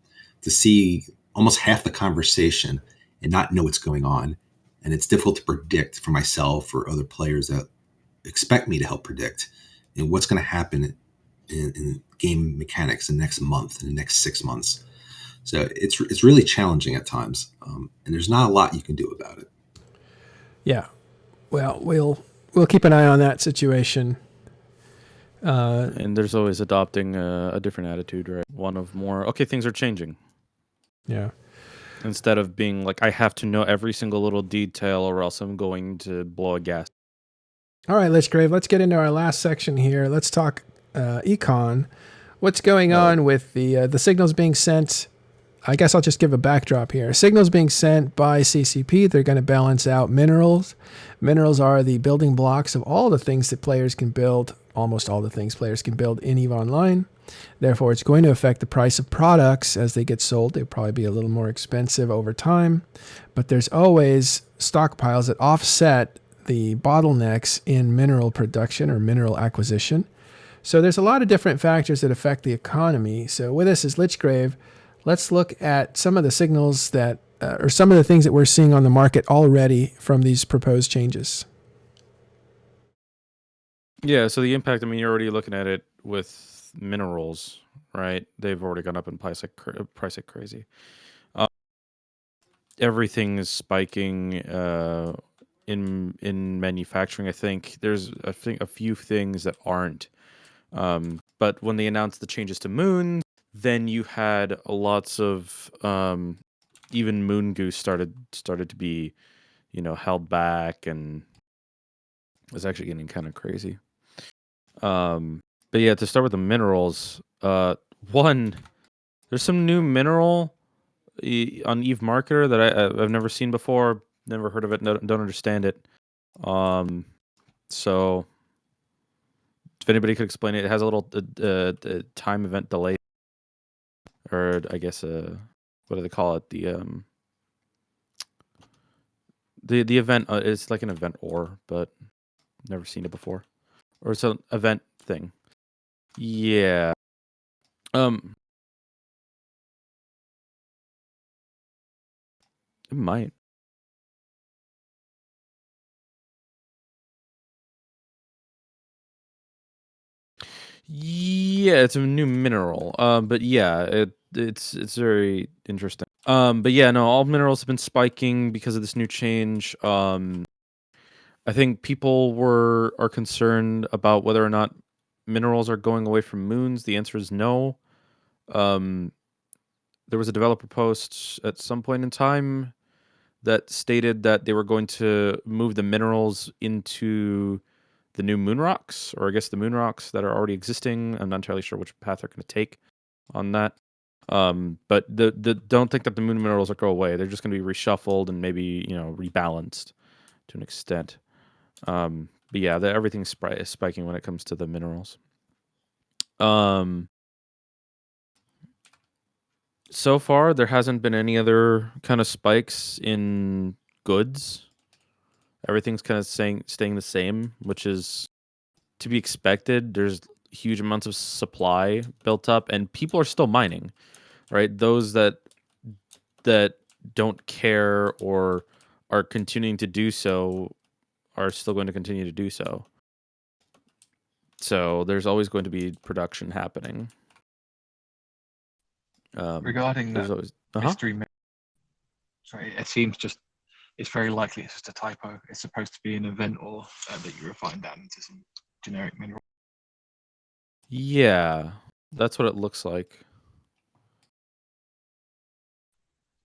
to see almost half the conversation and not know what's going on. And it's difficult to predict for myself or other players that expect me to help predict what's going to happen in game mechanics in the next month, in the next 6 months. So it's really challenging at times, and there's not a lot you can do about it. Yeah. Well, we'll keep an eye on that situation. And there's always adopting a different attitude, right? One of more, okay, things are changing. Yeah. Instead of being like, I have to know every single little detail or else I'm going to blow a gas. All right, Lichgrave, let's get into our last section here. Let's talk econ. What's going on with the signals being sent? I guess I'll just give a backdrop here. Signals being sent by CCP, they're going to balance out minerals. Minerals are the building blocks of all the things that players can build, almost all the things players can build in EVE Online. Therefore, it's going to affect the price of products as they get sold. They'll probably be a little more expensive over time. But there's always stockpiles that offset the bottlenecks in mineral production or mineral acquisition. So there's a lot of different factors that affect the economy. So with us is Lichgrave. Let's look at some of the signals that, or some of the things that we're seeing on the market already from these proposed changes. Yeah, so the impact, I mean, you're already looking at it with minerals, right? They've already gone up in price like crazy. Everything is spiking in manufacturing. I think there's a few things that aren't. But when they announced the changes to Moon, then you had lots of even Moon Goose started to be, held back, and it's actually getting kind of crazy. But yeah, to start with the minerals, one, there's some new mineral on Eve Marketer that I've never seen before, never heard of it, don't understand it. So if anybody could explain it, it has a little time event delay, or I guess what do they call it? The event is like an event but never seen it before, or it's an event thing. Yeah. It might. Yeah, it's a new mineral. But yeah, it's very interesting. But yeah, no, all minerals have been spiking because of this new change. I think people are concerned about whether or not minerals are going away from moons. The answer is no. There was a developer post at some point in time that stated that they were going to move the minerals into the new moon rocks, or I guess the moon rocks that are already existing. I'm not entirely sure which path they're going to take on that. But the don't think that the moon minerals will go away. They're just going to be reshuffled and maybe rebalanced to an extent. But yeah, everything's spiking when it comes to the minerals. So far, there hasn't been any other kind of spikes in goods. Everything's kind of staying the same, which is to be expected. There's huge amounts of supply built up, and people are still mining, right? Those that don't care or are continuing to do so are still going to continue to do so. So there's always going to be production happening. Regarding there's that always mystery, sorry, it seems it's very likely it's just a typo. It's supposed to be an event or that you refine down into some generic mineral. Yeah, that's what it looks like.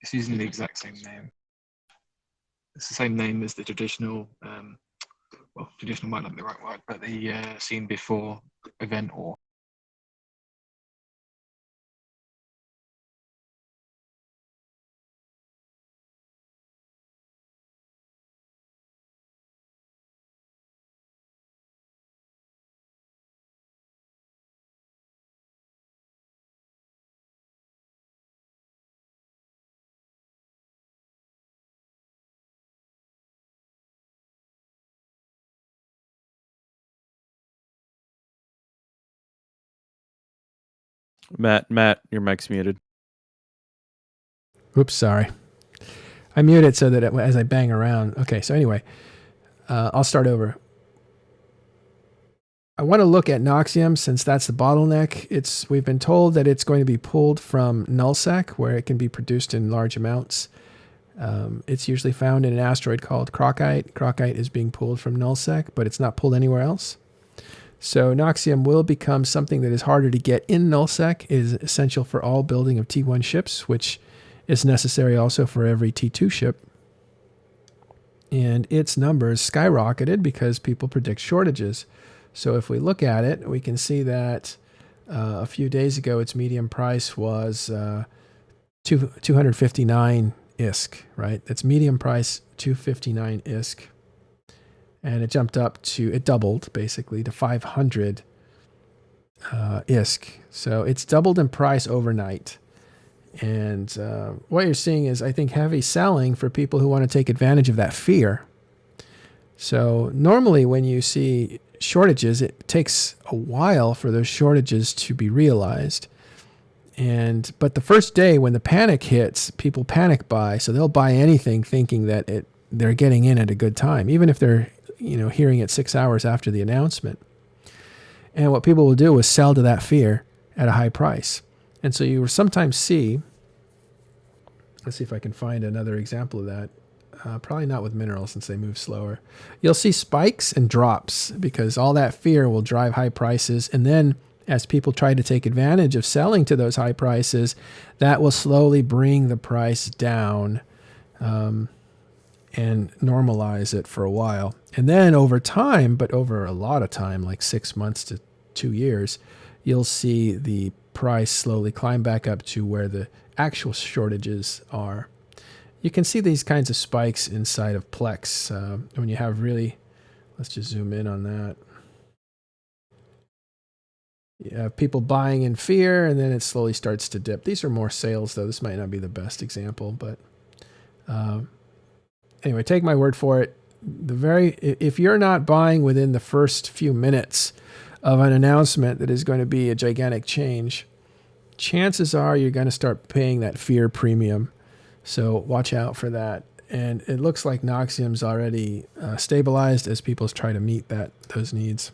It's using the exact same name. It's the same name as the traditional, well, traditional might not be the right word, but the scene before event or. Matt, your mic's muted. Oops, sorry. I mute it so that as I bang around. Okay, so anyway, I'll start over. I want to look at Noxium since that's the bottleneck. We've been told that it's going to be pulled from nullsec, where it can be produced in large amounts. It's usually found in an asteroid called Crocite. Crocite is being pulled from nullsec, but it's not pulled anywhere else. So Noxium will become something that is harder to get in nullsec. It is essential for all building of T1 ships, which is necessary also for every T2 ship. And its numbers skyrocketed because people predict shortages. So if we look at it, we can see that a few days ago, its median price was 259 ISK, right? That's medium price 259 ISK. And it jumped up it doubled basically to 500 ISK. So it's doubled in price overnight. And what you're seeing is, I think, heavy selling for people who want to take advantage of that fear. So normally when you see shortages, it takes a while for those shortages to be realized. But the first day when the panic hits, people panic buy. So they'll buy anything thinking that they're getting in at a good time, even if they're hearing it 6 hours after the announcement. And what people will do is sell to that fear at a high price. And so you will sometimes see, let's see if I can find another example of that. Probably not with minerals since they move slower. You'll see spikes and drops because all that fear will drive high prices. And then as people try to take advantage of selling to those high prices, that will slowly bring the price down and normalize it for a while. And then over time, but over a lot of time, like 6 months to 2 years, you'll see the price slowly climb back up to where the actual shortages are. You can see these kinds of spikes inside of Plex when you have really, let's just zoom in on that. You have people buying in fear, and then it slowly starts to dip. These are more sales, though. This might not be the best example, but anyway, take my word for it. If you're not buying within the first few minutes of an announcement that is going to be a gigantic change, chances are you're going to start paying that fear premium. So watch out for that. And it looks like Noxium's already stabilized as people try to meet those needs.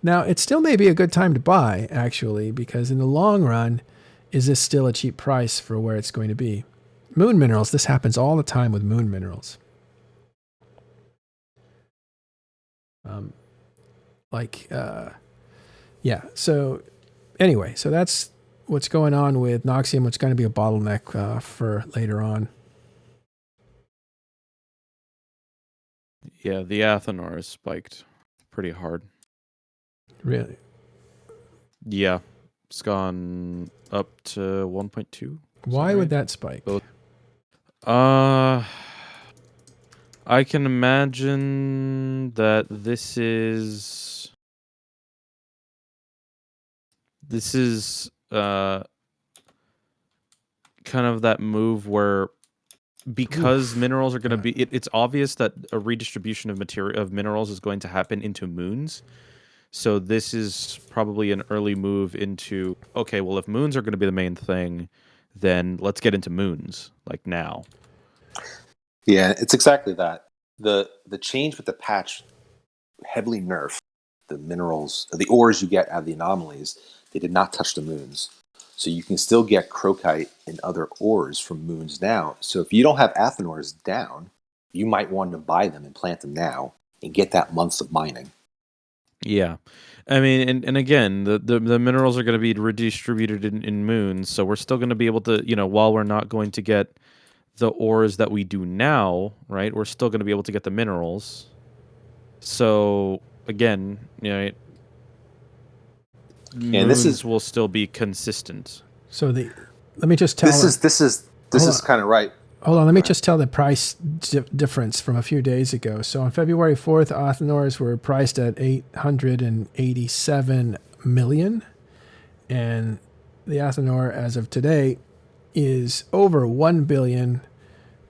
Now, it still may be a good time to buy, actually, because in the long run, is this still a cheap price for where it's going to be? Moon minerals, this happens all the time with moon minerals. So anyway, so that's what's going on with Noxium, which is going to be a bottleneck for later on. Yeah, the Athenor is spiked pretty hard. Really? Yeah, it's gone up to 1.2. Why would that spike? I can imagine that this is kind of that move where, because minerals are going to be, it's obvious that a redistribution of minerals is going to happen into moons. So this is probably an early move into, okay, well, if moons are going to be the main thing, then let's get into moons, like now. Yeah, it's exactly that. The change with the patch heavily nerfed the minerals, the ores you get out of the anomalies. They did not touch the moons. So you can still get crocite and other ores from moons now. So if you don't have Athenors down, you might want to buy them and plant them now and get that months of mining. Yeah. I mean, and again, the minerals are going to be redistributed in moons, so we're still going to be able to, while we're not going to get the ores that we do now, right, we're still going to be able to get the minerals. So, again, and this will still be consistent. So let me just tell. This is kind of right. Hold on, let me just tell the price difference from a few days ago. So on February 4th, Athenors were priced at 887 million, and the Athenor as of today is over 1 billion.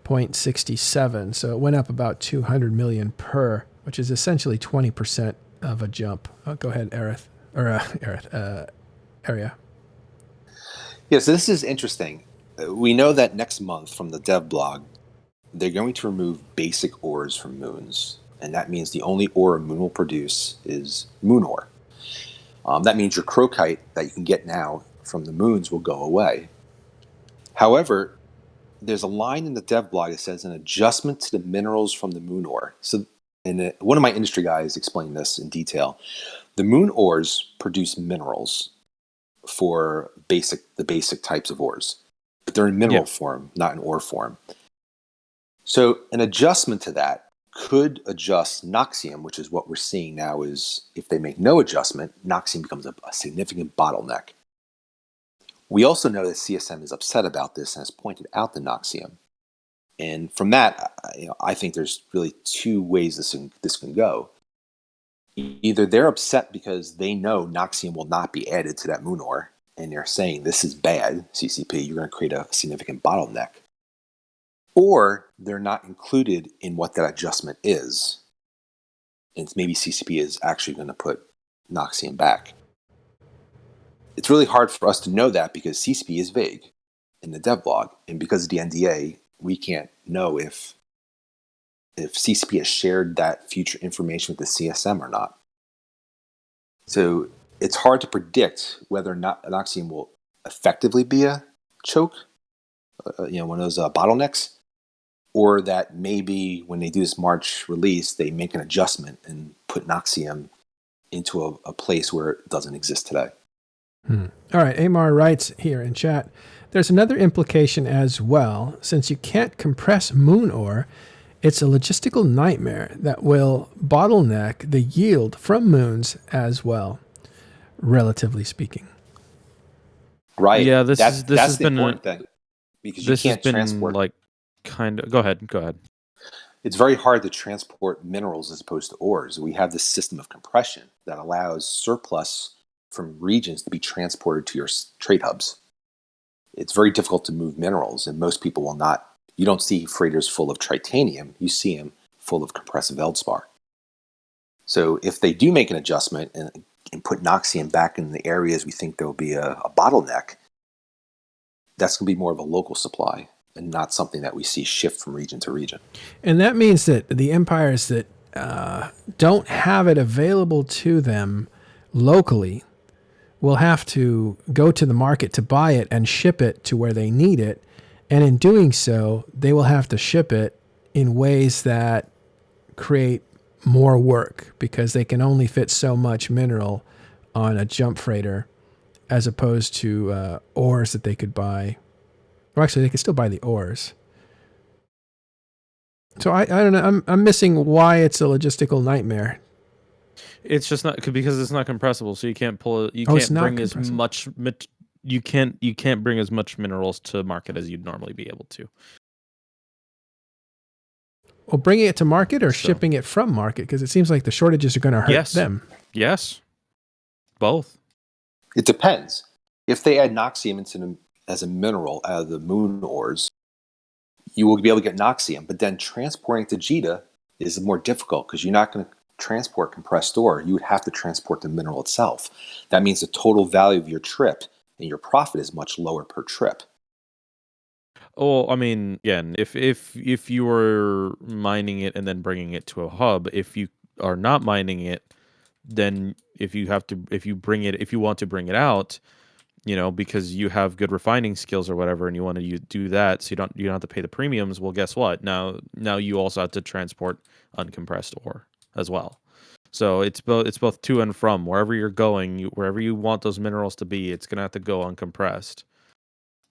0.67, so it went up about 200 million per, which is essentially 20% of a jump. Go ahead, Area. Yeah, so this is interesting. We know that next month from the dev blog, they're going to remove basic ores from moons. And that means the only ore a moon will produce is moon ore. That means your crocite that you can get now from the moons will go away. However, there's a line in the dev blog that says an adjustment to the minerals from the moon ore. So, one of my industry guys explained this in detail. The moon ores produce minerals for the basic types of ores, but they're in mineral form, not in ore form. So an adjustment to that could adjust Noxium, which is what we're seeing now. Is if they make no adjustment, Noxium becomes a significant bottleneck. We also know that CSM is upset about this and has pointed out the Noxium. And from that, I think there's really two ways this can go. Either they're upset because they know Noxium will not be added to that moon ore, and they're saying this is bad, CCP, you're going to create a significant bottleneck. Or they're not included in what that adjustment is. And maybe CCP is actually going to put Noxium back. It's really hard for us to know that because CCP is vague in the devlog. And because of the NDA, we can't know if CCP has shared that future information with the CSM or not. So it's hard to predict whether or not Noxium will effectively be a choke, one of those bottlenecks, or that maybe when they do this March release, they make an adjustment and put Noxium into a place where it doesn't exist today. All right, Amar writes here in chat, there's another implication as well. Since you can't compress moon ore, it's a logistical nightmare that will bottleneck the yield from moons as well, relatively speaking. Right. Yeah, that's has the been important thing, because you can't transport. Go ahead. It's very hard to transport minerals as opposed to ores. We have this system of compression that allows surplus from regions to be transported to your trade hubs. It's very difficult to move minerals, and most people will not. You don't see freighters full of tritanium. You see them full of compressed feldspar. So if they do make an adjustment and put Noxium back in the areas we think there will be a bottleneck, that's going to be more of a local supply and not something that we see shift from region to region. And that means that the empires that don't have it available to them locally will have to go to the market to buy it and ship it to where they need it. And in doing so, they will have to ship it in ways that create more work because they can only fit so much mineral on a jump freighter as opposed to ores that they could buy. Or actually, they could still buy the ores. So I don't know. I'm missing why it's a logistical nightmare. It's just not because it's not compressible, so you can't pull it. You can't bring as much. You can't bring as much minerals to market as you'd normally be able to. Well, bringing it to market or shipping it from market, because it seems like the shortages are going to hurt them. Yes, both. It depends. If they add Noxium into them as a mineral out of the moon ores, you will be able to get Noxium, but then transporting it to Jita is more difficult because you're not going to transport compressed ore. You would have to transport the mineral itself. That means the total value of your trip and your profit is much lower per trip. Oh, I mean, again, if you were mining it and then bringing it to a hub, if you are not mining it, then if you want to bring it out, because you have good refining skills or whatever, and you want to do that, so you don't have to pay the premiums. Well, guess what? Now you also have to transport uncompressed ore as well. So it's both to and from wherever you're going, wherever you want those minerals to be. It's gonna have to go uncompressed,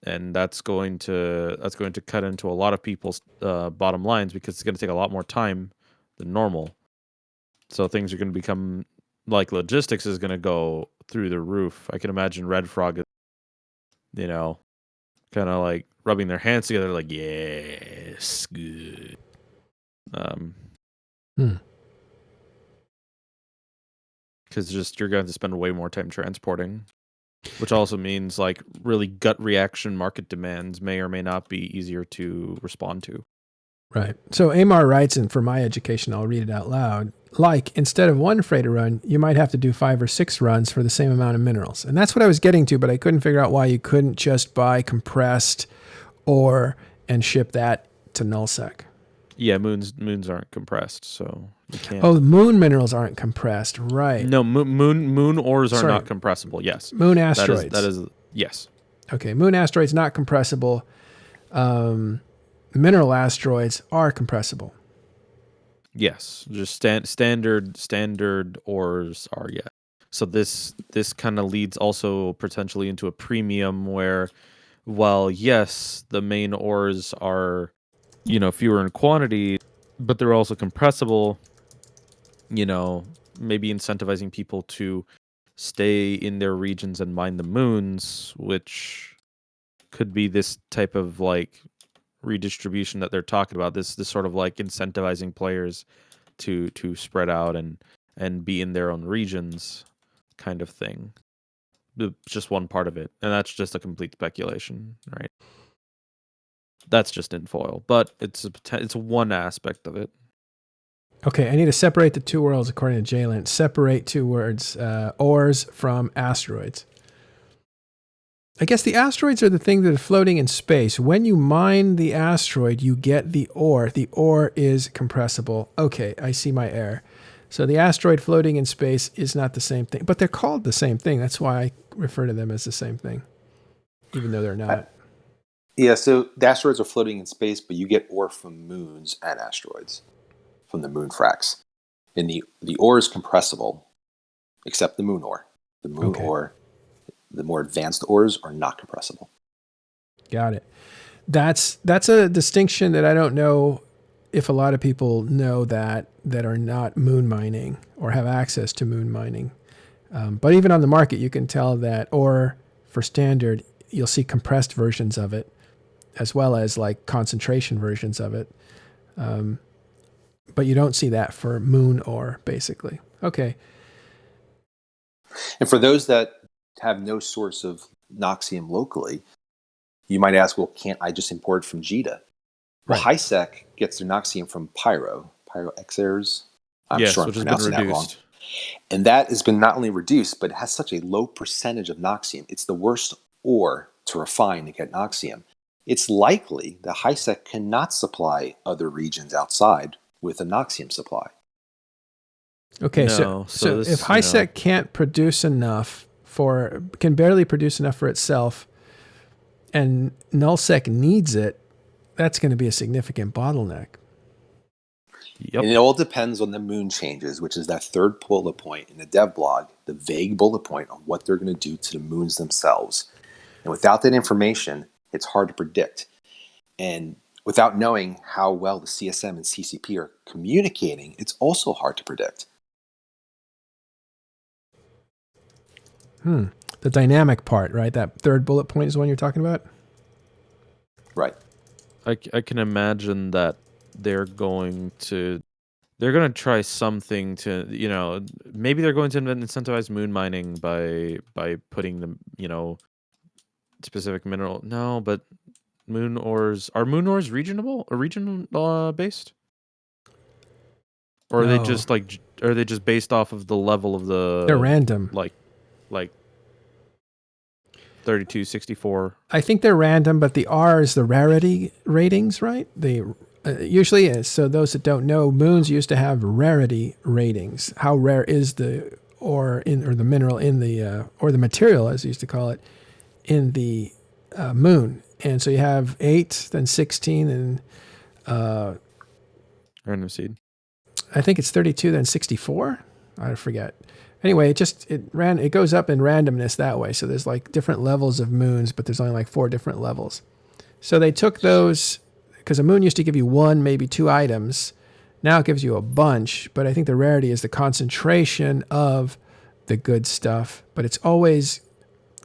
and that's going to cut into a lot of people's bottom lines because it's going to take a lot more time than normal. So things are going to become like logistics is going to go through the roof. I can imagine Red Frog, kind of like rubbing their hands together, like yes, good. Because you're going to spend way more time transporting, which also means like really gut reaction market demands may or may not be easier to respond to. Right. So Amar writes, and for my education, I'll read it out loud. Like, instead of one freighter run, you might have to do 5 or 6 runs for the same amount of minerals. And that's what I was getting to, but I couldn't figure out why you couldn't just buy compressed ore and ship that to nullsec. Yeah, moons aren't compressed, so you can't. Oh, moon minerals aren't compressed, right? No, moon ores are Sorry. not compressible. Yes, Moon asteroids. That is yes. Okay, moon asteroids not compressible. Mineral asteroids are compressible. Yes, just standard ores are, yeah. So this kind of leads also potentially into a premium where, while yes, the main ores are, fewer in quantity, but they're also compressible. Maybe incentivizing people to stay in their regions and mine the moons, which could be this type of like redistribution that they're talking about. This sort of like incentivizing players to spread out and be in their own regions, kind of thing. Just one part of it, and that's just a complete speculation, right? That's just in foil, but it's one aspect of it. Okay, I need to separate the two worlds according to Jalen. Separate two words, ores from asteroids. I guess the asteroids are the thing that are floating in space. When you mine the asteroid, you get the ore. The ore is compressible. Okay, I see my error. So the asteroid floating in space is not the same thing, but they're called the same thing. That's why I refer to them as the same thing, even though they're not. Yeah, so the asteroids are floating in space, but you get ore from moons and asteroids, from the moon fracs. And the ore is compressible, except the moon ore. The moon ore, the more advanced ores are not compressible. Got it. That's a distinction that I don't know if a lot of people know that are not moon mining or have access to moon mining. But even on the market, you can tell that ore for standard, you'll see compressed versions of it, as well as like concentration versions of it. But you don't see that for moon ore, basically. Okay. And for those that have no source of Noxium locally, you might ask, well, can't I just import it from JITA? Well, Right. HiSec gets their Noxium from PyroXairs. I'm Yes, sure I'm which has been pronouncing that wrong. reduced. And that has been not only reduced, but it has such a low percentage of Noxium. It's the worst ore to refine to get Noxium. It's likely that HiSec cannot supply other regions outside with a Noxium supply. Okay, No, so this, if HiSec can't produce enough can barely produce enough for itself, and NullSec needs it, that's going to be a significant bottleneck. Yep. And it all depends on the moon changes, which is that third bullet point in the dev blog, the vague bullet point on what they're going to do to the moons themselves. And without that information, it's hard to predict. And without knowing how well the CSM and CCP are communicating, it's also hard to predict. The dynamic part, right? That third bullet point is the one you're talking about? Right. I can imagine that they're going to try something to, maybe they're going to incentivize moon mining by putting the, specific mineral. No, but are moon ores regional based? Or are they No. just based off of the level of the They're random. like 32, 64? I think they're random, but the R is the rarity ratings, right? They usually is. So those that don't know, moons used to have rarity ratings. How rare is the ore or the mineral in the or the material, as you used to call it, in the moon? And so you have 8, then 16, and Random seed. I think it's 32, then 64. I forget. Anyway, it goes up in randomness that way. So there's like different levels of moons, but there's only like 4 different levels. So they took those, because a moon used to give you 1, maybe 2 items. Now it gives you a bunch, but I think the rarity is the concentration of the good stuff, but it's always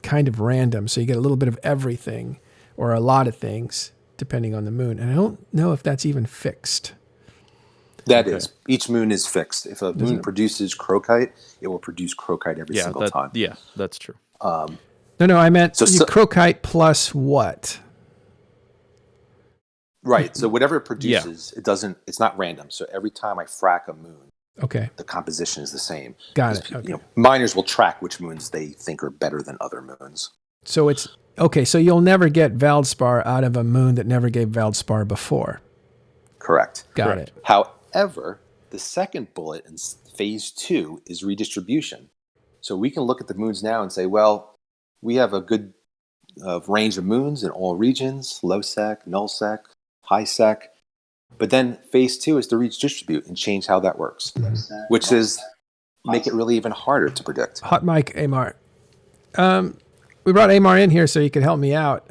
kind of random. So you get a little bit of everything or a lot of things depending on the moon. And I don't know if that's even fixed. That is. Each moon is fixed. If a moon produces crocite, it will produce crocite every single time. Yeah, that's true. No, I meant crocite plus what? Right. So whatever it produces, it's not random. So every time I frack a moon, the composition is the same. Got it. Okay. Miners will track which moons they think are better than other moons. So it's okay. So you'll never get Veldspar out of a moon that never gave Veldspar before. Correct. Got it. However, the second bullet in phase 2 is redistribution. So we can look at the moons now and say, well, we have a good range of moons in all regions, low sec, null sec, high sec. But then phase 2 is to redistribute and change how that works, which is make it really even harder to predict. Hot mic, Amar. We brought Amar in here so he could help me out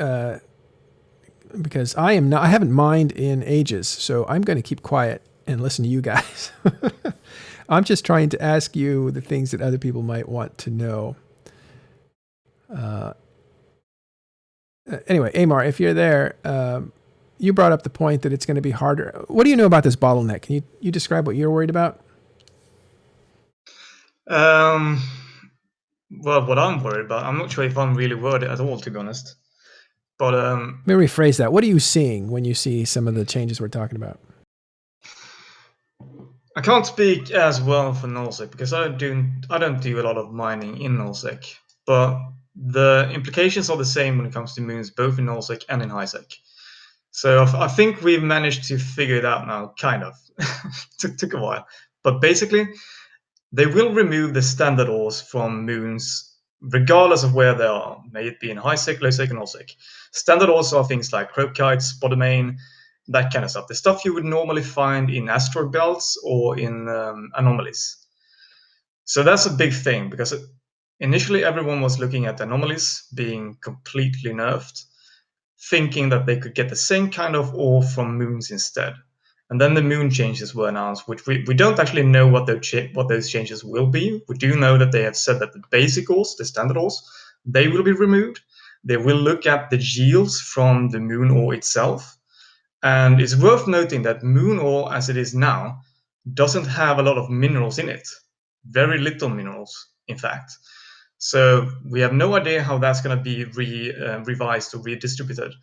because I haven't mined in ages, so I'm going to keep quiet and listen to you guys. I'm just trying to ask you the things that other people might want to know. Anyway, Amar, if you're there, you brought up the point that it's going to be harder. What do you know about this bottleneck? Can you describe what you're worried about? Well, what I'm worried about, I'm not sure if I'm really worried at all, to be honest. But let me rephrase that. What are you seeing when you see some of the changes we're talking about? I can't speak as well for nullsec because I don't do a lot of mining in nullsec. But the implications are the same when it comes to moons, both in nullsec and in highsec. So I think we've managed to figure it out now, kind of. Took a while, but basically, they will remove the standard ores from moons, regardless of where they are, may it be in high sec, low sec, and null sec. Standard ores are things like crokites, spodumene, that kind of stuff. The stuff you would normally find in asteroid belts or in anomalies. So that's a big thing because initially everyone was looking at anomalies being completely nerfed, thinking that they could get the same kind of ore from moons instead. And then the moon changes were announced, which we don't actually know what those changes will be. We do know that they have said that the basic ores, the standard ores, they will be removed. They will look at the yields from the moon ore itself. And it's worth noting that moon ore, as it is now, doesn't have a lot of minerals in it. Very little minerals, in fact. So we have no idea how that's going to be revised or redistributed.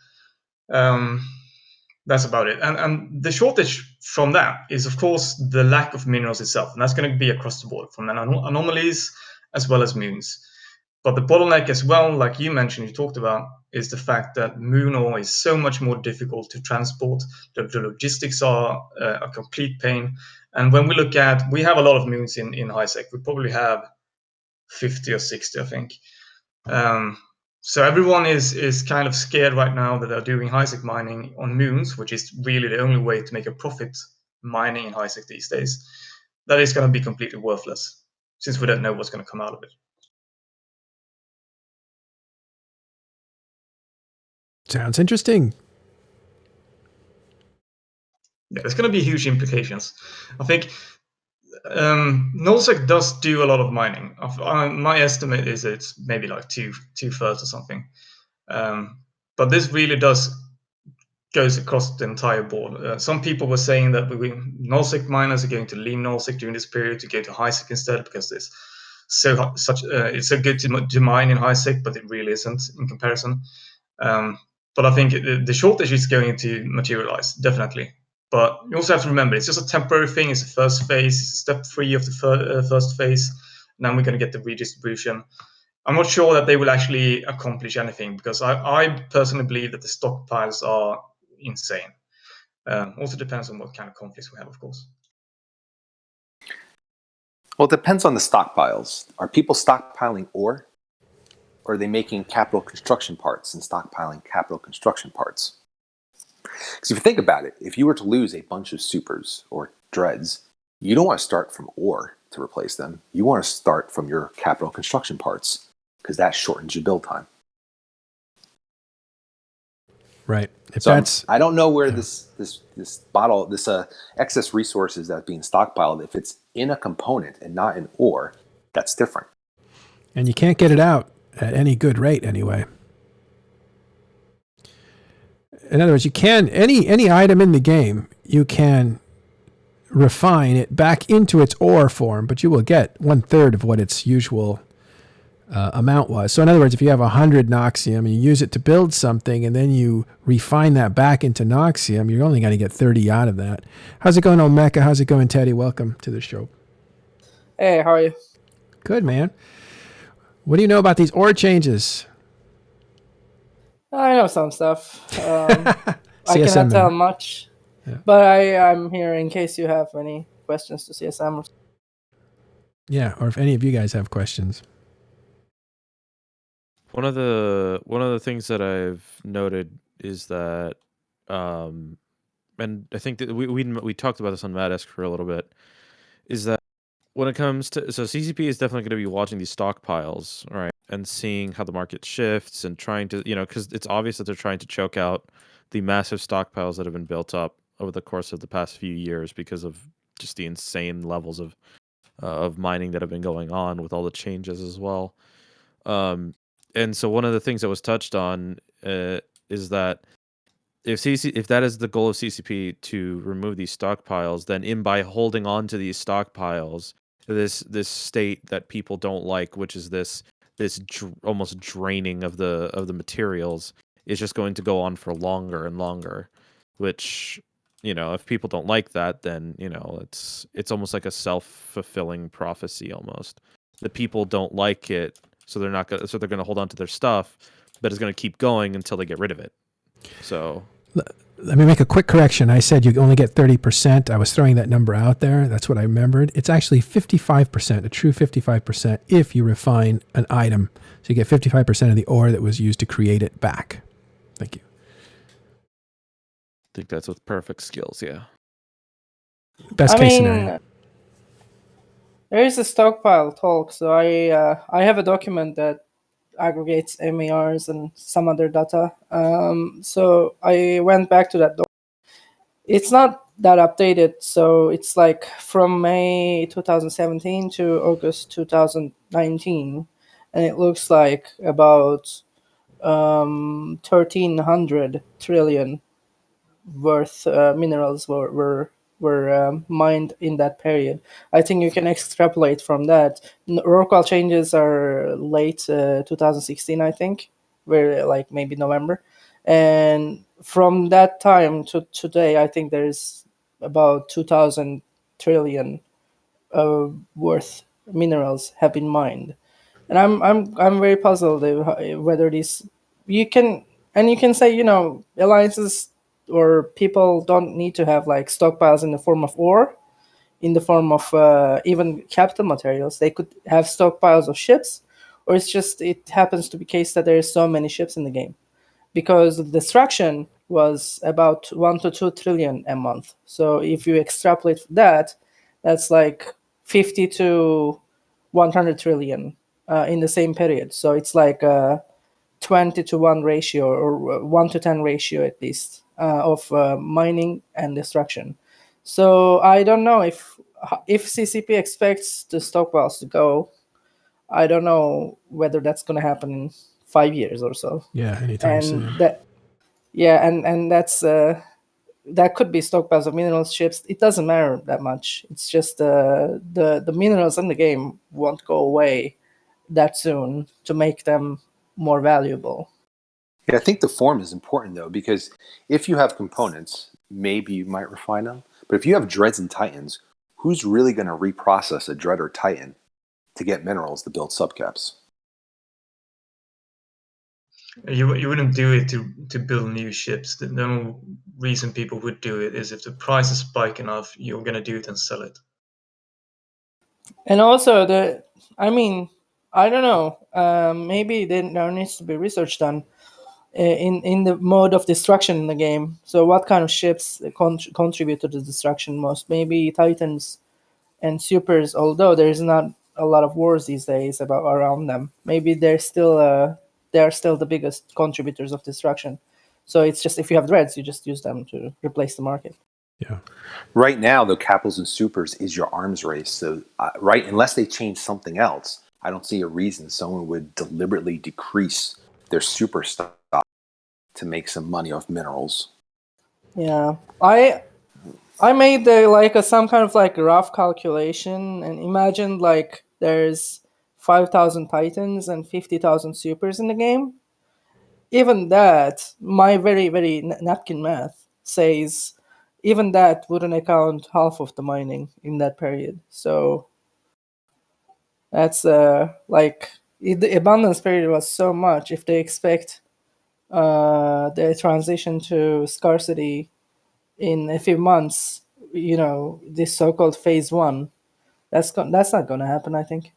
That's about it. And the shortage from that is, of course, the lack of minerals itself. And that's going to be across the board from anomalies as well as moons. But the bottleneck as well, like you mentioned, you talked about, is the fact that moon ore is so much more difficult to transport. The logistics are a complete pain. And when we look at, we have a lot of moons in HiSec. We probably have 50 or 60, I think. So everyone is kind of scared right now that they're doing HiSec mining on moons, which is really the only way to make a profit mining in HiSec these days. That is going to be completely worthless, since we don't know what's going to come out of it. Sounds interesting. Yeah, there's going to be huge implications. I think nullsec does do a lot of mining. My estimate is it's maybe like two-thirds or something. But this really goes across the entire board. Some people were saying that nullsec miners are going to leave nullsec during this period to go to highsec instead because it's so good to mine in highsec, but it really isn't in comparison. But I think the shortage is going to materialize, definitely. But you also have to remember, it's just a temporary thing. It's the first phase. It's step 3 of the first phase. Now we're going to get the redistribution. I'm not sure that they will actually accomplish anything because I personally believe that the stockpiles are insane. Also depends on what kind of conflicts we have, of course. Well, it depends on the stockpiles. Are people stockpiling ore? Or are they making capital construction parts and stockpiling capital construction parts? Because if you think about it, if you were to lose a bunch of supers or dreads, you don't want to start from ore to replace them. You want to start from your capital construction parts because that shortens your build time. Right. I don't know where this excess resources that's being stockpiled, if it's in a component and not in ore, that's different. And you can't get it out at any good rate anyway. In other words, you can, any item in the game, you can refine it back into its ore form, but you will get 1/3 of what its usual amount was. So in other words, if you have 100 Noxium and you use it to build something and then you refine that back into Noxium, you're only going to get 30 out of that. How's it going, Omeka? How's it going, Teddy? Welcome to the show. Hey, how are you? Good, man. What do you know about these ore changes? I know some stuff. I cannot tell much. But I'm here in case you have any questions to CSM. Yeah, or if any of you guys have questions. One of the things that I've noted is that, and I think that we talked about this on Mad Desk for a little bit, is that when it comes to, so CCP is definitely going to be watching these stockpiles, right, and seeing how the market shifts and trying to, because it's obvious that they're trying to choke out the massive stockpiles that have been built up over the course of the past few years because of just the insane levels of mining that have been going on with all the changes as well. And so one of the things that was touched on is that if that is the goal of CCP to remove these stockpiles, then by holding on to these stockpiles, this state that people don't like, which is this almost draining of the materials, is just going to go on for longer and longer. Which, if people don't like that, then it's almost like a self-fulfilling prophecy almost. The people don't like it, so they're going to hold on to their stuff, but it's going to keep going until they get rid of it. So let me make a quick correction. I said you only get 30%. I was throwing that number out there. That's what I remembered. It's actually 55%, a true 55% if you refine an item. So you get 55% of the ore that was used to create it back. Thank you. I think that's with perfect skills, yeah. Best case scenario. There is a stockpile talk, so I have a document that aggregates MARs and some other data. So I went back to that document. It's not that updated, so it's like from May 2017 to August 2019, and it looks like about 1,300 trillion worth minerals were mined in that period. I think you can extrapolate from that. Rorqual changes are late 2016, I think, where like maybe November, and from that time to today, I think there's about 2,000 trillion worth minerals have been mined, and I'm very puzzled whether these you can say alliances or people don't need to have like stockpiles in the form of ore, in the form of even capital materials. They could have stockpiles of ships, or it happens to be case that there is so many ships in the game because the destruction was about 1 to 2 trillion a month. So if you extrapolate that, that's like 50 to 100 trillion in the same period. So it's like a 20 to 1 ratio, or 1 to 10 ratio at least, of mining and destruction. So I don't know if CCP expects the stockpiles to go. I don't know whether that's going to happen in 5 years or so. Yeah, anytime soon. And that's that could be stockpiles of minerals, ships. It doesn't matter that much. It's just the minerals in the game won't go away that soon to make them more valuable. Yeah, I think the form is important though, because if you have components, maybe you might refine them. But if you have dreads and titans, who's really going to reprocess a dread or titan to get minerals to build subcaps? You wouldn't do it to build new ships. The only reason people would do it is if the prices spike enough, you're going to do it and sell it. And also I don't know. Maybe there needs to be research done in the mode of destruction in the game. So what kind of ships contribute to the destruction most? Maybe Titans and Supers, although there's not a lot of wars these days around them. Maybe they're still the biggest contributors of destruction. So it's just if you have dreads, you just use them to replace the market. Yeah. Right now, the capitals and supers is your arms race. So, unless they change something else, I don't see a reason someone would deliberately decrease their super stock to make some money off minerals. Yeah, I made some kind of like rough calculation and imagined like there's 5,000 Titans and 50,000 Supers in the game. Even that, my very, very napkin math says even that wouldn't account half of the mining in that period. So that's the abundance period was so much. If they expect the transition to scarcity in a few months, this so-called phase one, that's not going to happen, I think.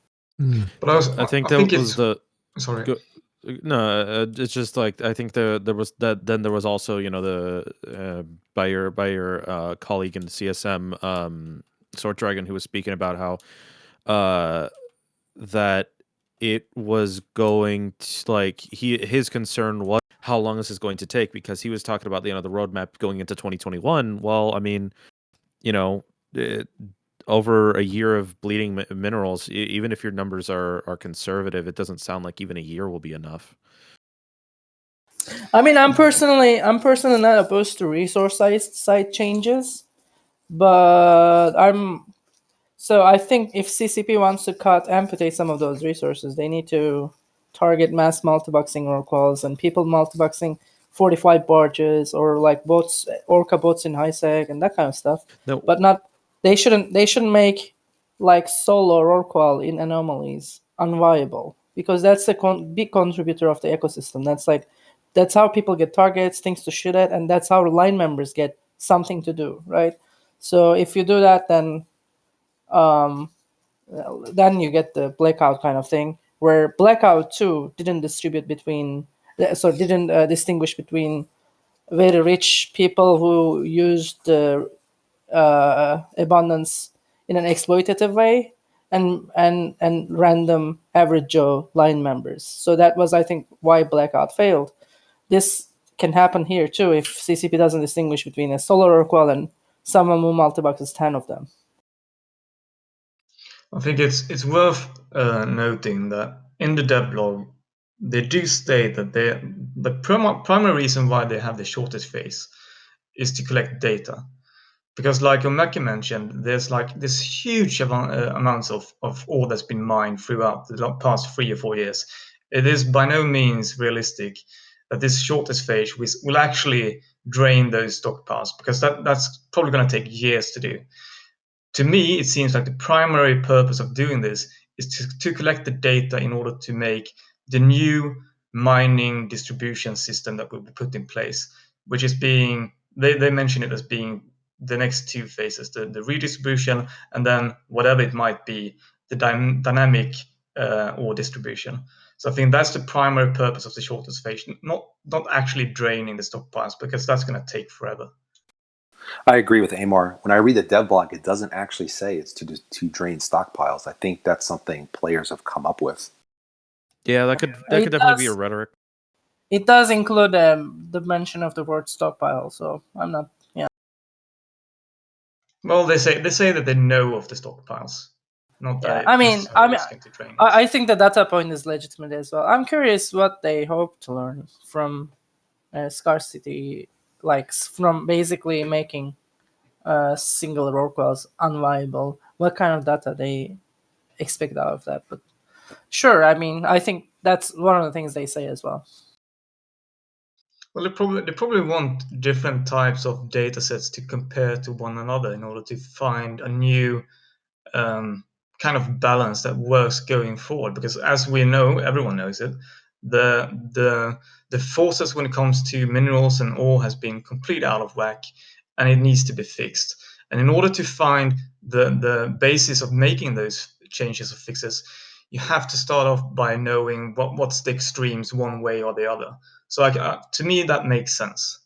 But I think I that think was it's the sorry. go, no. It's just like I think there was that. Then there was also the by your colleague in the CSM Sword Dragon who was speaking about how that it was going to his concern was how long this is going to take, because he was talking about the roadmap going into 2021. Well, I mean, over a year of bleeding minerals, even if your numbers are conservative, it doesn't sound like even a year will be enough. I mean, I'm personally not opposed to resource site changes, but I think if CCP wants to amputate some of those resources, they need to target mass multiboxing rorquals and people multiboxing fortified barges or like boats, orca boats in high sec and that kind of stuff. No, But not they shouldn't make like solo rorqual in anomalies unviable, because that's a big contributor of the ecosystem. That's how people get targets, things to shoot at, and that's how line members get something to do, right? So if you do that, then you get the blackout kind of thing, where blackout 2 didn't distinguish between very rich people who used the abundance in an exploitative way and random average Joe line members. So that was, I think, why blackout failed. This can happen here too if CCP doesn't distinguish between a solar Rorqual and someone who multiboxes 10 of them. I think it's worth noting that in the dev blog, they do state that the primary reason why they have the shortest phase is to collect data. Because like Omeki mentioned, there's like this huge amounts of ore that's been mined throughout the past 3 or 4 years. It is by no means realistic that this shortest phase will actually drain those stockpiles, because that's probably going to take years to do. To me, it seems like the primary purpose of doing this is to collect the data in order to make the new mining distribution system that will be put in place, which is they mention it as being the next 2 phases, the redistribution, and then whatever it might be, the dynamic ore distribution. So I think that's the primary purpose of the shortest phase, not actually draining the stockpiles, because that's going to take forever. I agree with Amar. When I read the dev blog, it doesn't actually say it's to drain stockpiles. I think that's something players have come up with. Yeah, that could definitely be a rhetoric. It does include the mention of the word stockpile, so I'm not. Yeah. Well, they say that they know of the stockpiles, not that Yeah. it's going to drain it. I think the data point is legitimate as well. I'm curious what they hope to learn from scarcity, like from basically making single rorquals unviable. What kind of data they expect out of that? But sure, I mean, I think that's one of the things they say as well. Well, they probably want different types of data sets to compare to one another in order to find a new kind of balance that works going forward. Because as we know, everyone knows it, the forces when it comes to minerals and ore has been completely out of whack, and it needs to be fixed. And in order to find the basis of making those changes or fixes, you have to start off by knowing what's the extremes one way or the other. So to me, that makes sense.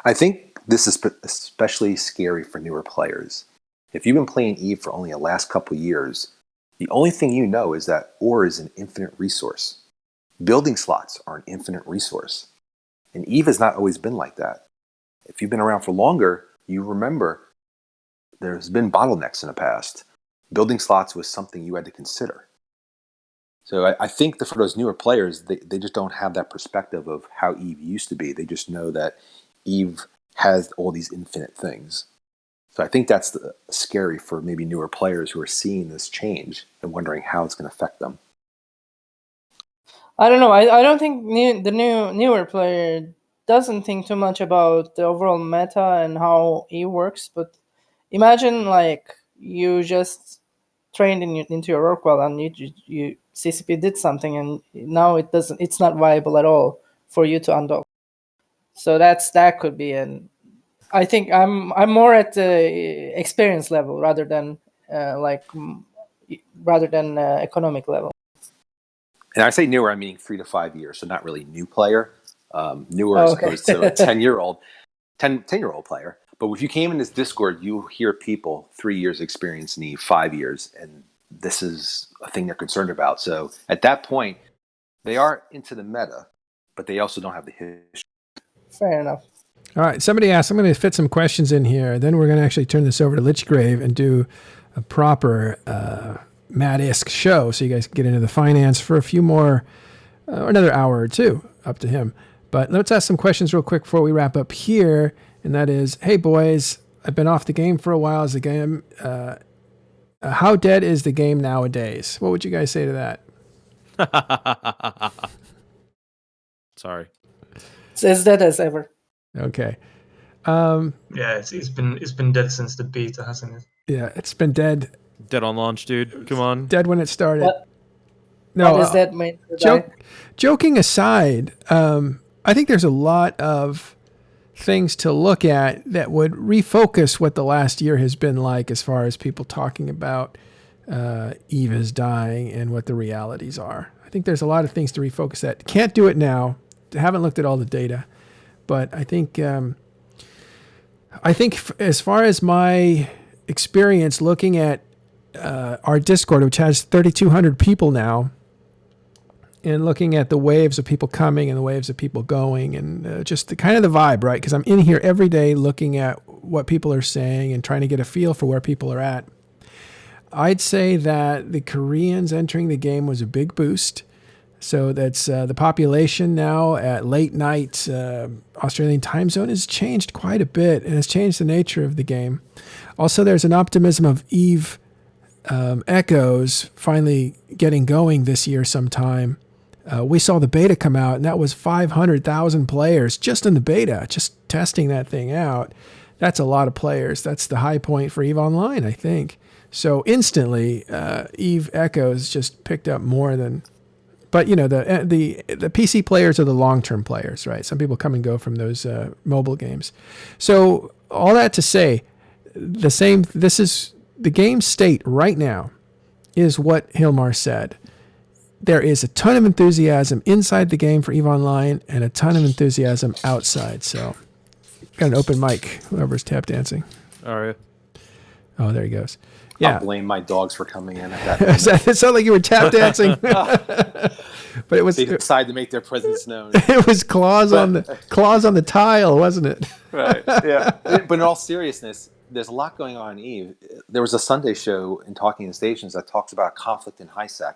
I think this is especially scary for newer players. If you've been playing EVE for only the last couple years, the only thing you know is that ore is an infinite resource. Building slots are an infinite resource. And EVE has not always been like that. If you've been around for longer, you remember there's been bottlenecks in the past. Building slots was something you had to consider. So I think that for those newer players, they just don't have that perspective of how EVE used to be. They just know that EVE has all these infinite things. So I think that's scary for maybe newer players who are seeing this change and wondering how it's going to affect them. I don't know. I don't think the newer player doesn't think too much about the overall meta and how it works. But imagine like you just trained into your Rorqual and you CCP did something and now it's not viable at all for you to undock. So that could be an. I think I'm more at the experience level rather than economic level. And I say newer, I mean 3 to 5 years, so not really new player. Newer Oh, as okay. opposed to a 10-year-old player. But if you came in this Discord, you hear people 3 years experience need 5 years, and this is a thing they're concerned about. So at that point, they are into the meta, but they also don't have the history. Fair enough. All right. Somebody asked, I'm going to fit some questions in here. Then we're going to actually turn this over to Lichgrave and do a proper Matt-esque show so you guys can get into the finance for a few more, another hour or two, up to him. But let's ask some questions real quick before we wrap up here. And that is, hey, boys, I've been off the game for a while. Is the game, how dead is the game nowadays? What would you guys say to that? Sorry. It's as dead as ever. Okay. Yeah, it's been dead since the beta, hasn't it? Yeah, it's been dead. Dead on launch, dude. Come on. Dead when it started. What is that meant to die? Joking aside, I think there's a lot of things to look at that would refocus what the last year has been like as far as people talking about Eve is dying and what the realities are. I think there's a lot of things to refocus that. Can't do it now. Haven't looked at all the data. But I think as far as my experience looking at our Discord, which has 3,200 people now, and looking at the waves of people coming and the waves of people going, and just the kind of the vibe, right? Because I'm in here every day looking at what people are saying and trying to get a feel for where people are at. I'd say that the Koreans entering the game was a big boost. So that's the population now at late night Australian time zone has changed quite a bit and has changed the nature of the game. Also, there's an optimism of Eve Echoes finally getting going this year sometime. We saw the beta come out, and that was 500,000 players just in the beta, just testing that thing out. That's a lot of players. That's the high point for Eve Online, I think. So instantly, Eve Echoes just picked up more than... But, you know, the PC players are the long-term players, right? Some people come and go from those mobile games. So all that to say, this is the game state right now is what Hilmar said. There is a ton of enthusiasm inside the game for EVE Online and a ton of enthusiasm outside. So got an open mic, whoever's tap dancing. All right. Oh, there he goes. Yeah. I'll blame my dogs for coming in at that moment. It sounded like you were tap dancing. But it was... They decided to make their presence known. It was claws on the tile, wasn't it? Right. Yeah. But in all seriousness, there's a lot going on in Eve. There was a Sunday show in Talking in Stations that talks about conflict in HiSec.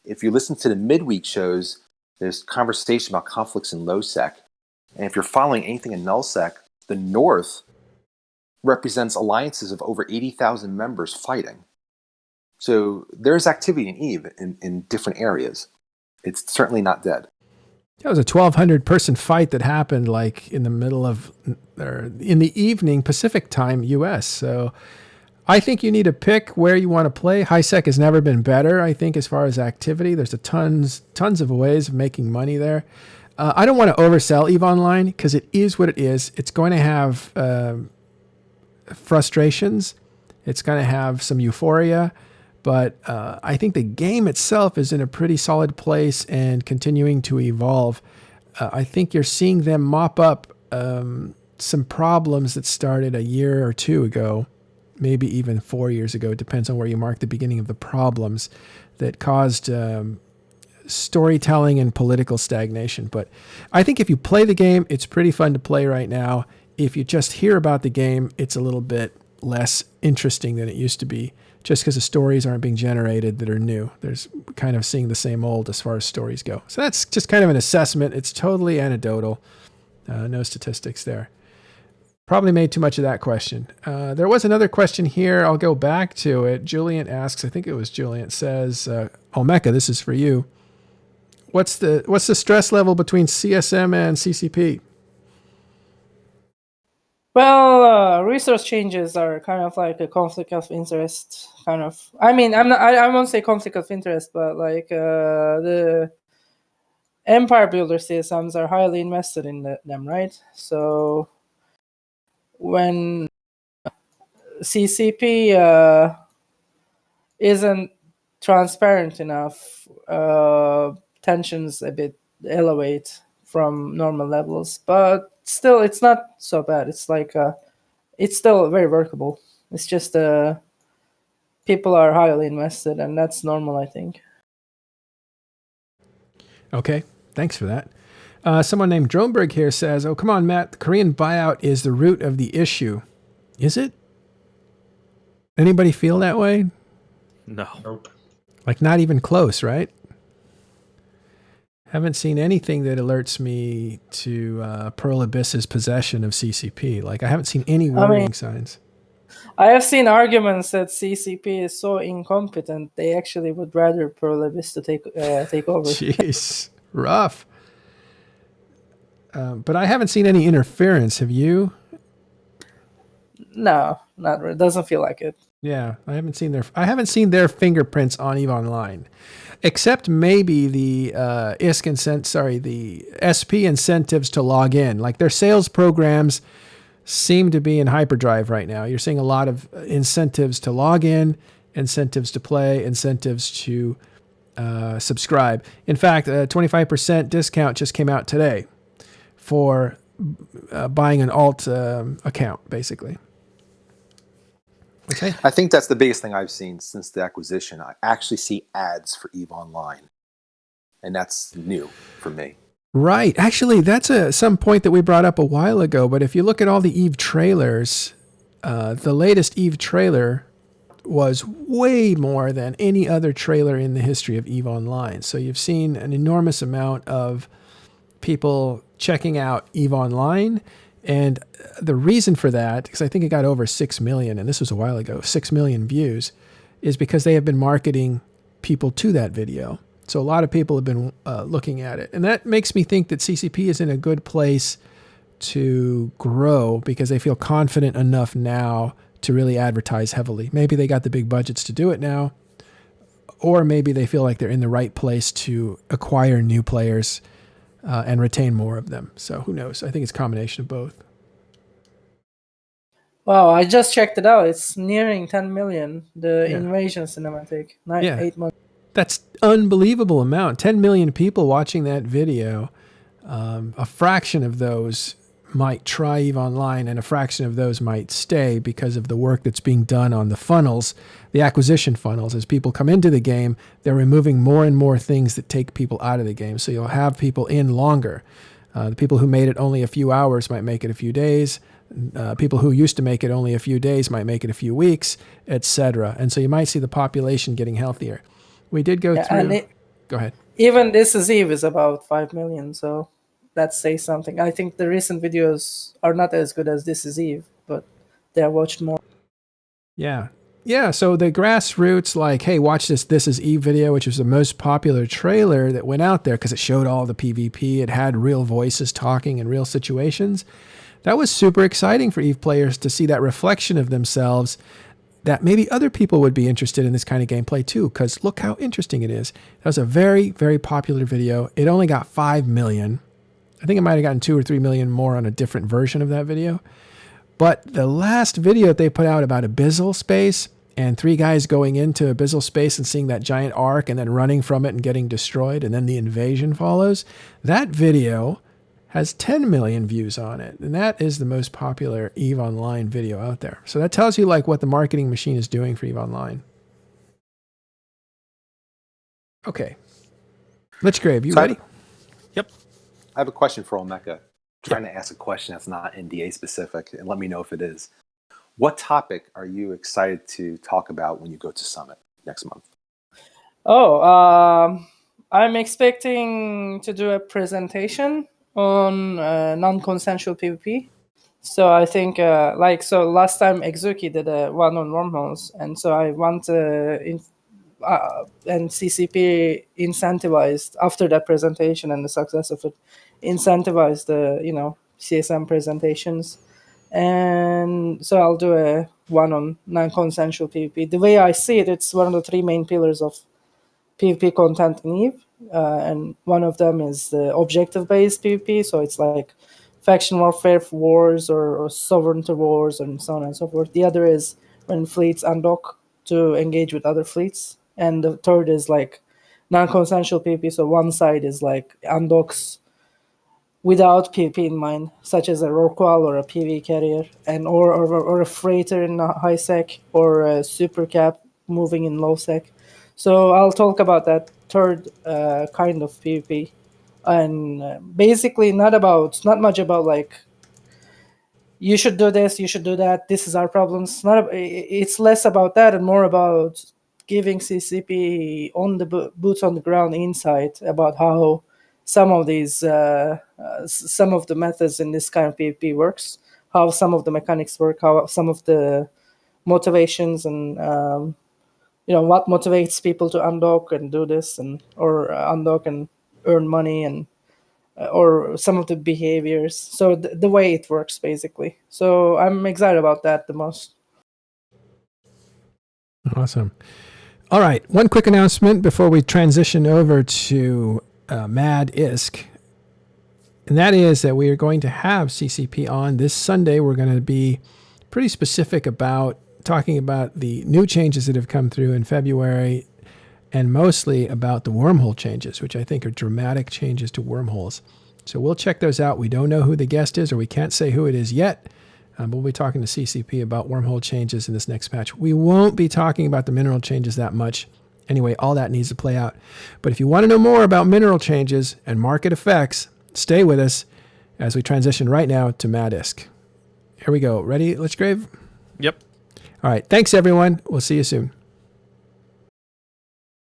If you listen to the midweek shows, there's conversation about conflicts in low-sec. And if you're following anything in null-sec, the North represents alliances of over 80,000 members fighting. So there's activity in Eve in different areas. It's certainly not dead. That was a 1,200 person fight that happened like in the middle of, or in the evening Pacific time US. So I think you need to pick where you want to play. HiSec has never been better, I think, as far as activity. There's tons of ways of making money there. I don't want to oversell EVE Online because it is what it is. It's going to have frustrations. It's going to have some euphoria. But I think the game itself is in a pretty solid place and continuing to evolve. I think you're seeing them mop up some problems that started a year or two ago, maybe even 4 years ago. It depends on where you mark the beginning of the problems that caused storytelling and political stagnation. But I think if you play the game, it's pretty fun to play right now. If you just hear about the game, it's a little bit less interesting than it used to be, just because the stories aren't being generated that are new. There's kind of seeing the same old as far as stories go. So that's just kind of an assessment. It's totally anecdotal. No statistics there. Probably made too much of that question. There was another question here. I'll go back to it. Julian asks, I think it was Julian, says, Olmeca, this is for you. What's the stress level between CSM and CCP? Well, resource changes are kind of like a conflict of interest, kind of. I mean, I won't say conflict of interest, but like Empire Builder CSMs are highly invested in them, right? So when CCP isn't transparent enough, tensions a bit elevate from normal levels, but still it's not so bad. It's like it's still very workable. It's just people are highly invested, and that's normal, I think. Okay, thanks for that. Someone named Dronberg here says, "Oh, come on, Matt. The Korean buyout is the root of the issue. Is it? Anybody feel that way? No. Nope. Like, not even close, right? Haven't seen anything that alerts me to Pearl Abyss's possession of CCP. Like, I haven't seen any worrying signs." I have seen arguments that CCP is so incompetent they actually would rather Pearl Abyss to take over. Jeez, rough. But I haven't seen any interference. Have you? No, not really. Doesn't feel like it. Yeah, I haven't seen their fingerprints on EVE Online, except maybe the the SP incentives to log in. Like, their sales programs seem to be in hyperdrive right now. You're seeing a lot of incentives to log in, incentives to play, incentives to subscribe. In fact, a 25% discount just came out today for buying an alt account, basically. Okay. I think that's the biggest thing I've seen since the acquisition. I actually see ads for EVE Online, and that's new for me. Right. Actually, that's some point that we brought up a while ago. But if you look at all the EVE trailers, the latest EVE trailer was way more than any other trailer in the history of EVE Online. So you've seen an enormous amount of people checking out EVE Online. And the reason for that, because I think it got over 6 million, and this was a while ago, 6 million views, is because they have been marketing people to that video. So a lot of people have been looking at it. And that makes me think that CCP is in a good place to grow because they feel confident enough now to really advertise heavily. Maybe they got the big budgets to do it now, or maybe they feel like they're in the right place to acquire new players and retain more of them. So who knows? I think it's a combination of both. Wow, I just checked it out. It's nearing 10 million, the Invasion cinematic. 8 months. That's unbelievable amount. 10 million people watching that video. A fraction of those might try EVE Online, and a fraction of those might stay because of the work that's being done on the funnels, the acquisition funnels. As people come into the game, they're removing more and more things that take people out of the game. So you'll have people in longer. The people who made it only a few hours might make it a few days. People who used to make it only a few days might make it a few weeks, etc. And so you might see the population getting healthier. We did go through... Go ahead. Even This Is Eve is about 5 million, so that says something. I think the recent videos are not as good as This Is Eve, but they're watched more. Yeah. Yeah, so the grassroots, like, hey, watch This Is Eve video, which was the most popular trailer that went out there because it showed all the PvP. It had real voices talking in real situations. That was super exciting for EVE players to see that reflection of themselves, that maybe other people would be interested in this kind of gameplay too, because look how interesting it is. That was a very, very popular video. It only got 5 million. I think it might have gotten 2 or 3 million more on a different version of that video. But the last video that they put out about Abyssal Space and 3 guys going into Abyssal Space and seeing that giant arc and then running from it and getting destroyed, and then the invasion follows, that video has 10 million views on it. And that is the most popular EVE Online video out there. So that tells you like what the marketing machine is doing for EVE Online. Okay. Let's Grave, you ready? Yep. I have a question for Omeka. I'm trying to ask a question that's not NDA specific, and let me know if it is. What topic are you excited to talk about when you go to Summit next month? I'm expecting to do a presentation on non-consensual PvP. So I think, last time Exuki did a one on wormholes, and so I want and CCP incentivized after that presentation and the success of it, incentivized the CSM presentations, and so I'll do a one on non-consensual PvP. The way I see it, it's one of the 3 main pillars of PvP content in EVE. and one of them is the objective-based PvP. So it's like faction warfare wars or sovereignty wars and so on and so forth. The other is when fleets undock to engage with other fleets, and the third is like non-consensual PvP. So one side is like undocks without PvP in mind, such as a Rorqual or a PV carrier, and or a freighter in a high sec, or a super cap moving in low sec. So I'll talk about that third kind of PvP, and basically not much about like you should do this, you should do that. This is our problems. It's less about that and more about giving CCP on the boots on the ground insight about how some of these some of the methods in this kind of PvP works, how some of the mechanics work, how some of the motivations and what motivates people to undock and do this and or undock and earn money and or some of the behaviors. So the way it works, basically. So I'm excited about that the most. Awesome. All right. One quick announcement before we transition over to Mad ISK. And that is that we are going to have CCP on this Sunday. We're going to be pretty specific about talking about the new changes that have come through in February, and mostly about the wormhole changes, which I think are dramatic changes to wormholes. So we'll check those out. We don't know who the guest is, or we can't say who it is yet, but we'll be talking to CCP about wormhole changes in this next patch. We won't be talking about the mineral changes that much. Anyway, all that needs to play out. But if you want to know more about mineral changes and market effects, stay with us as we transition right now to Mad ISK. Here we go. Ready, Lichgrave? Yep. All right. Thanks, everyone. We'll see you soon.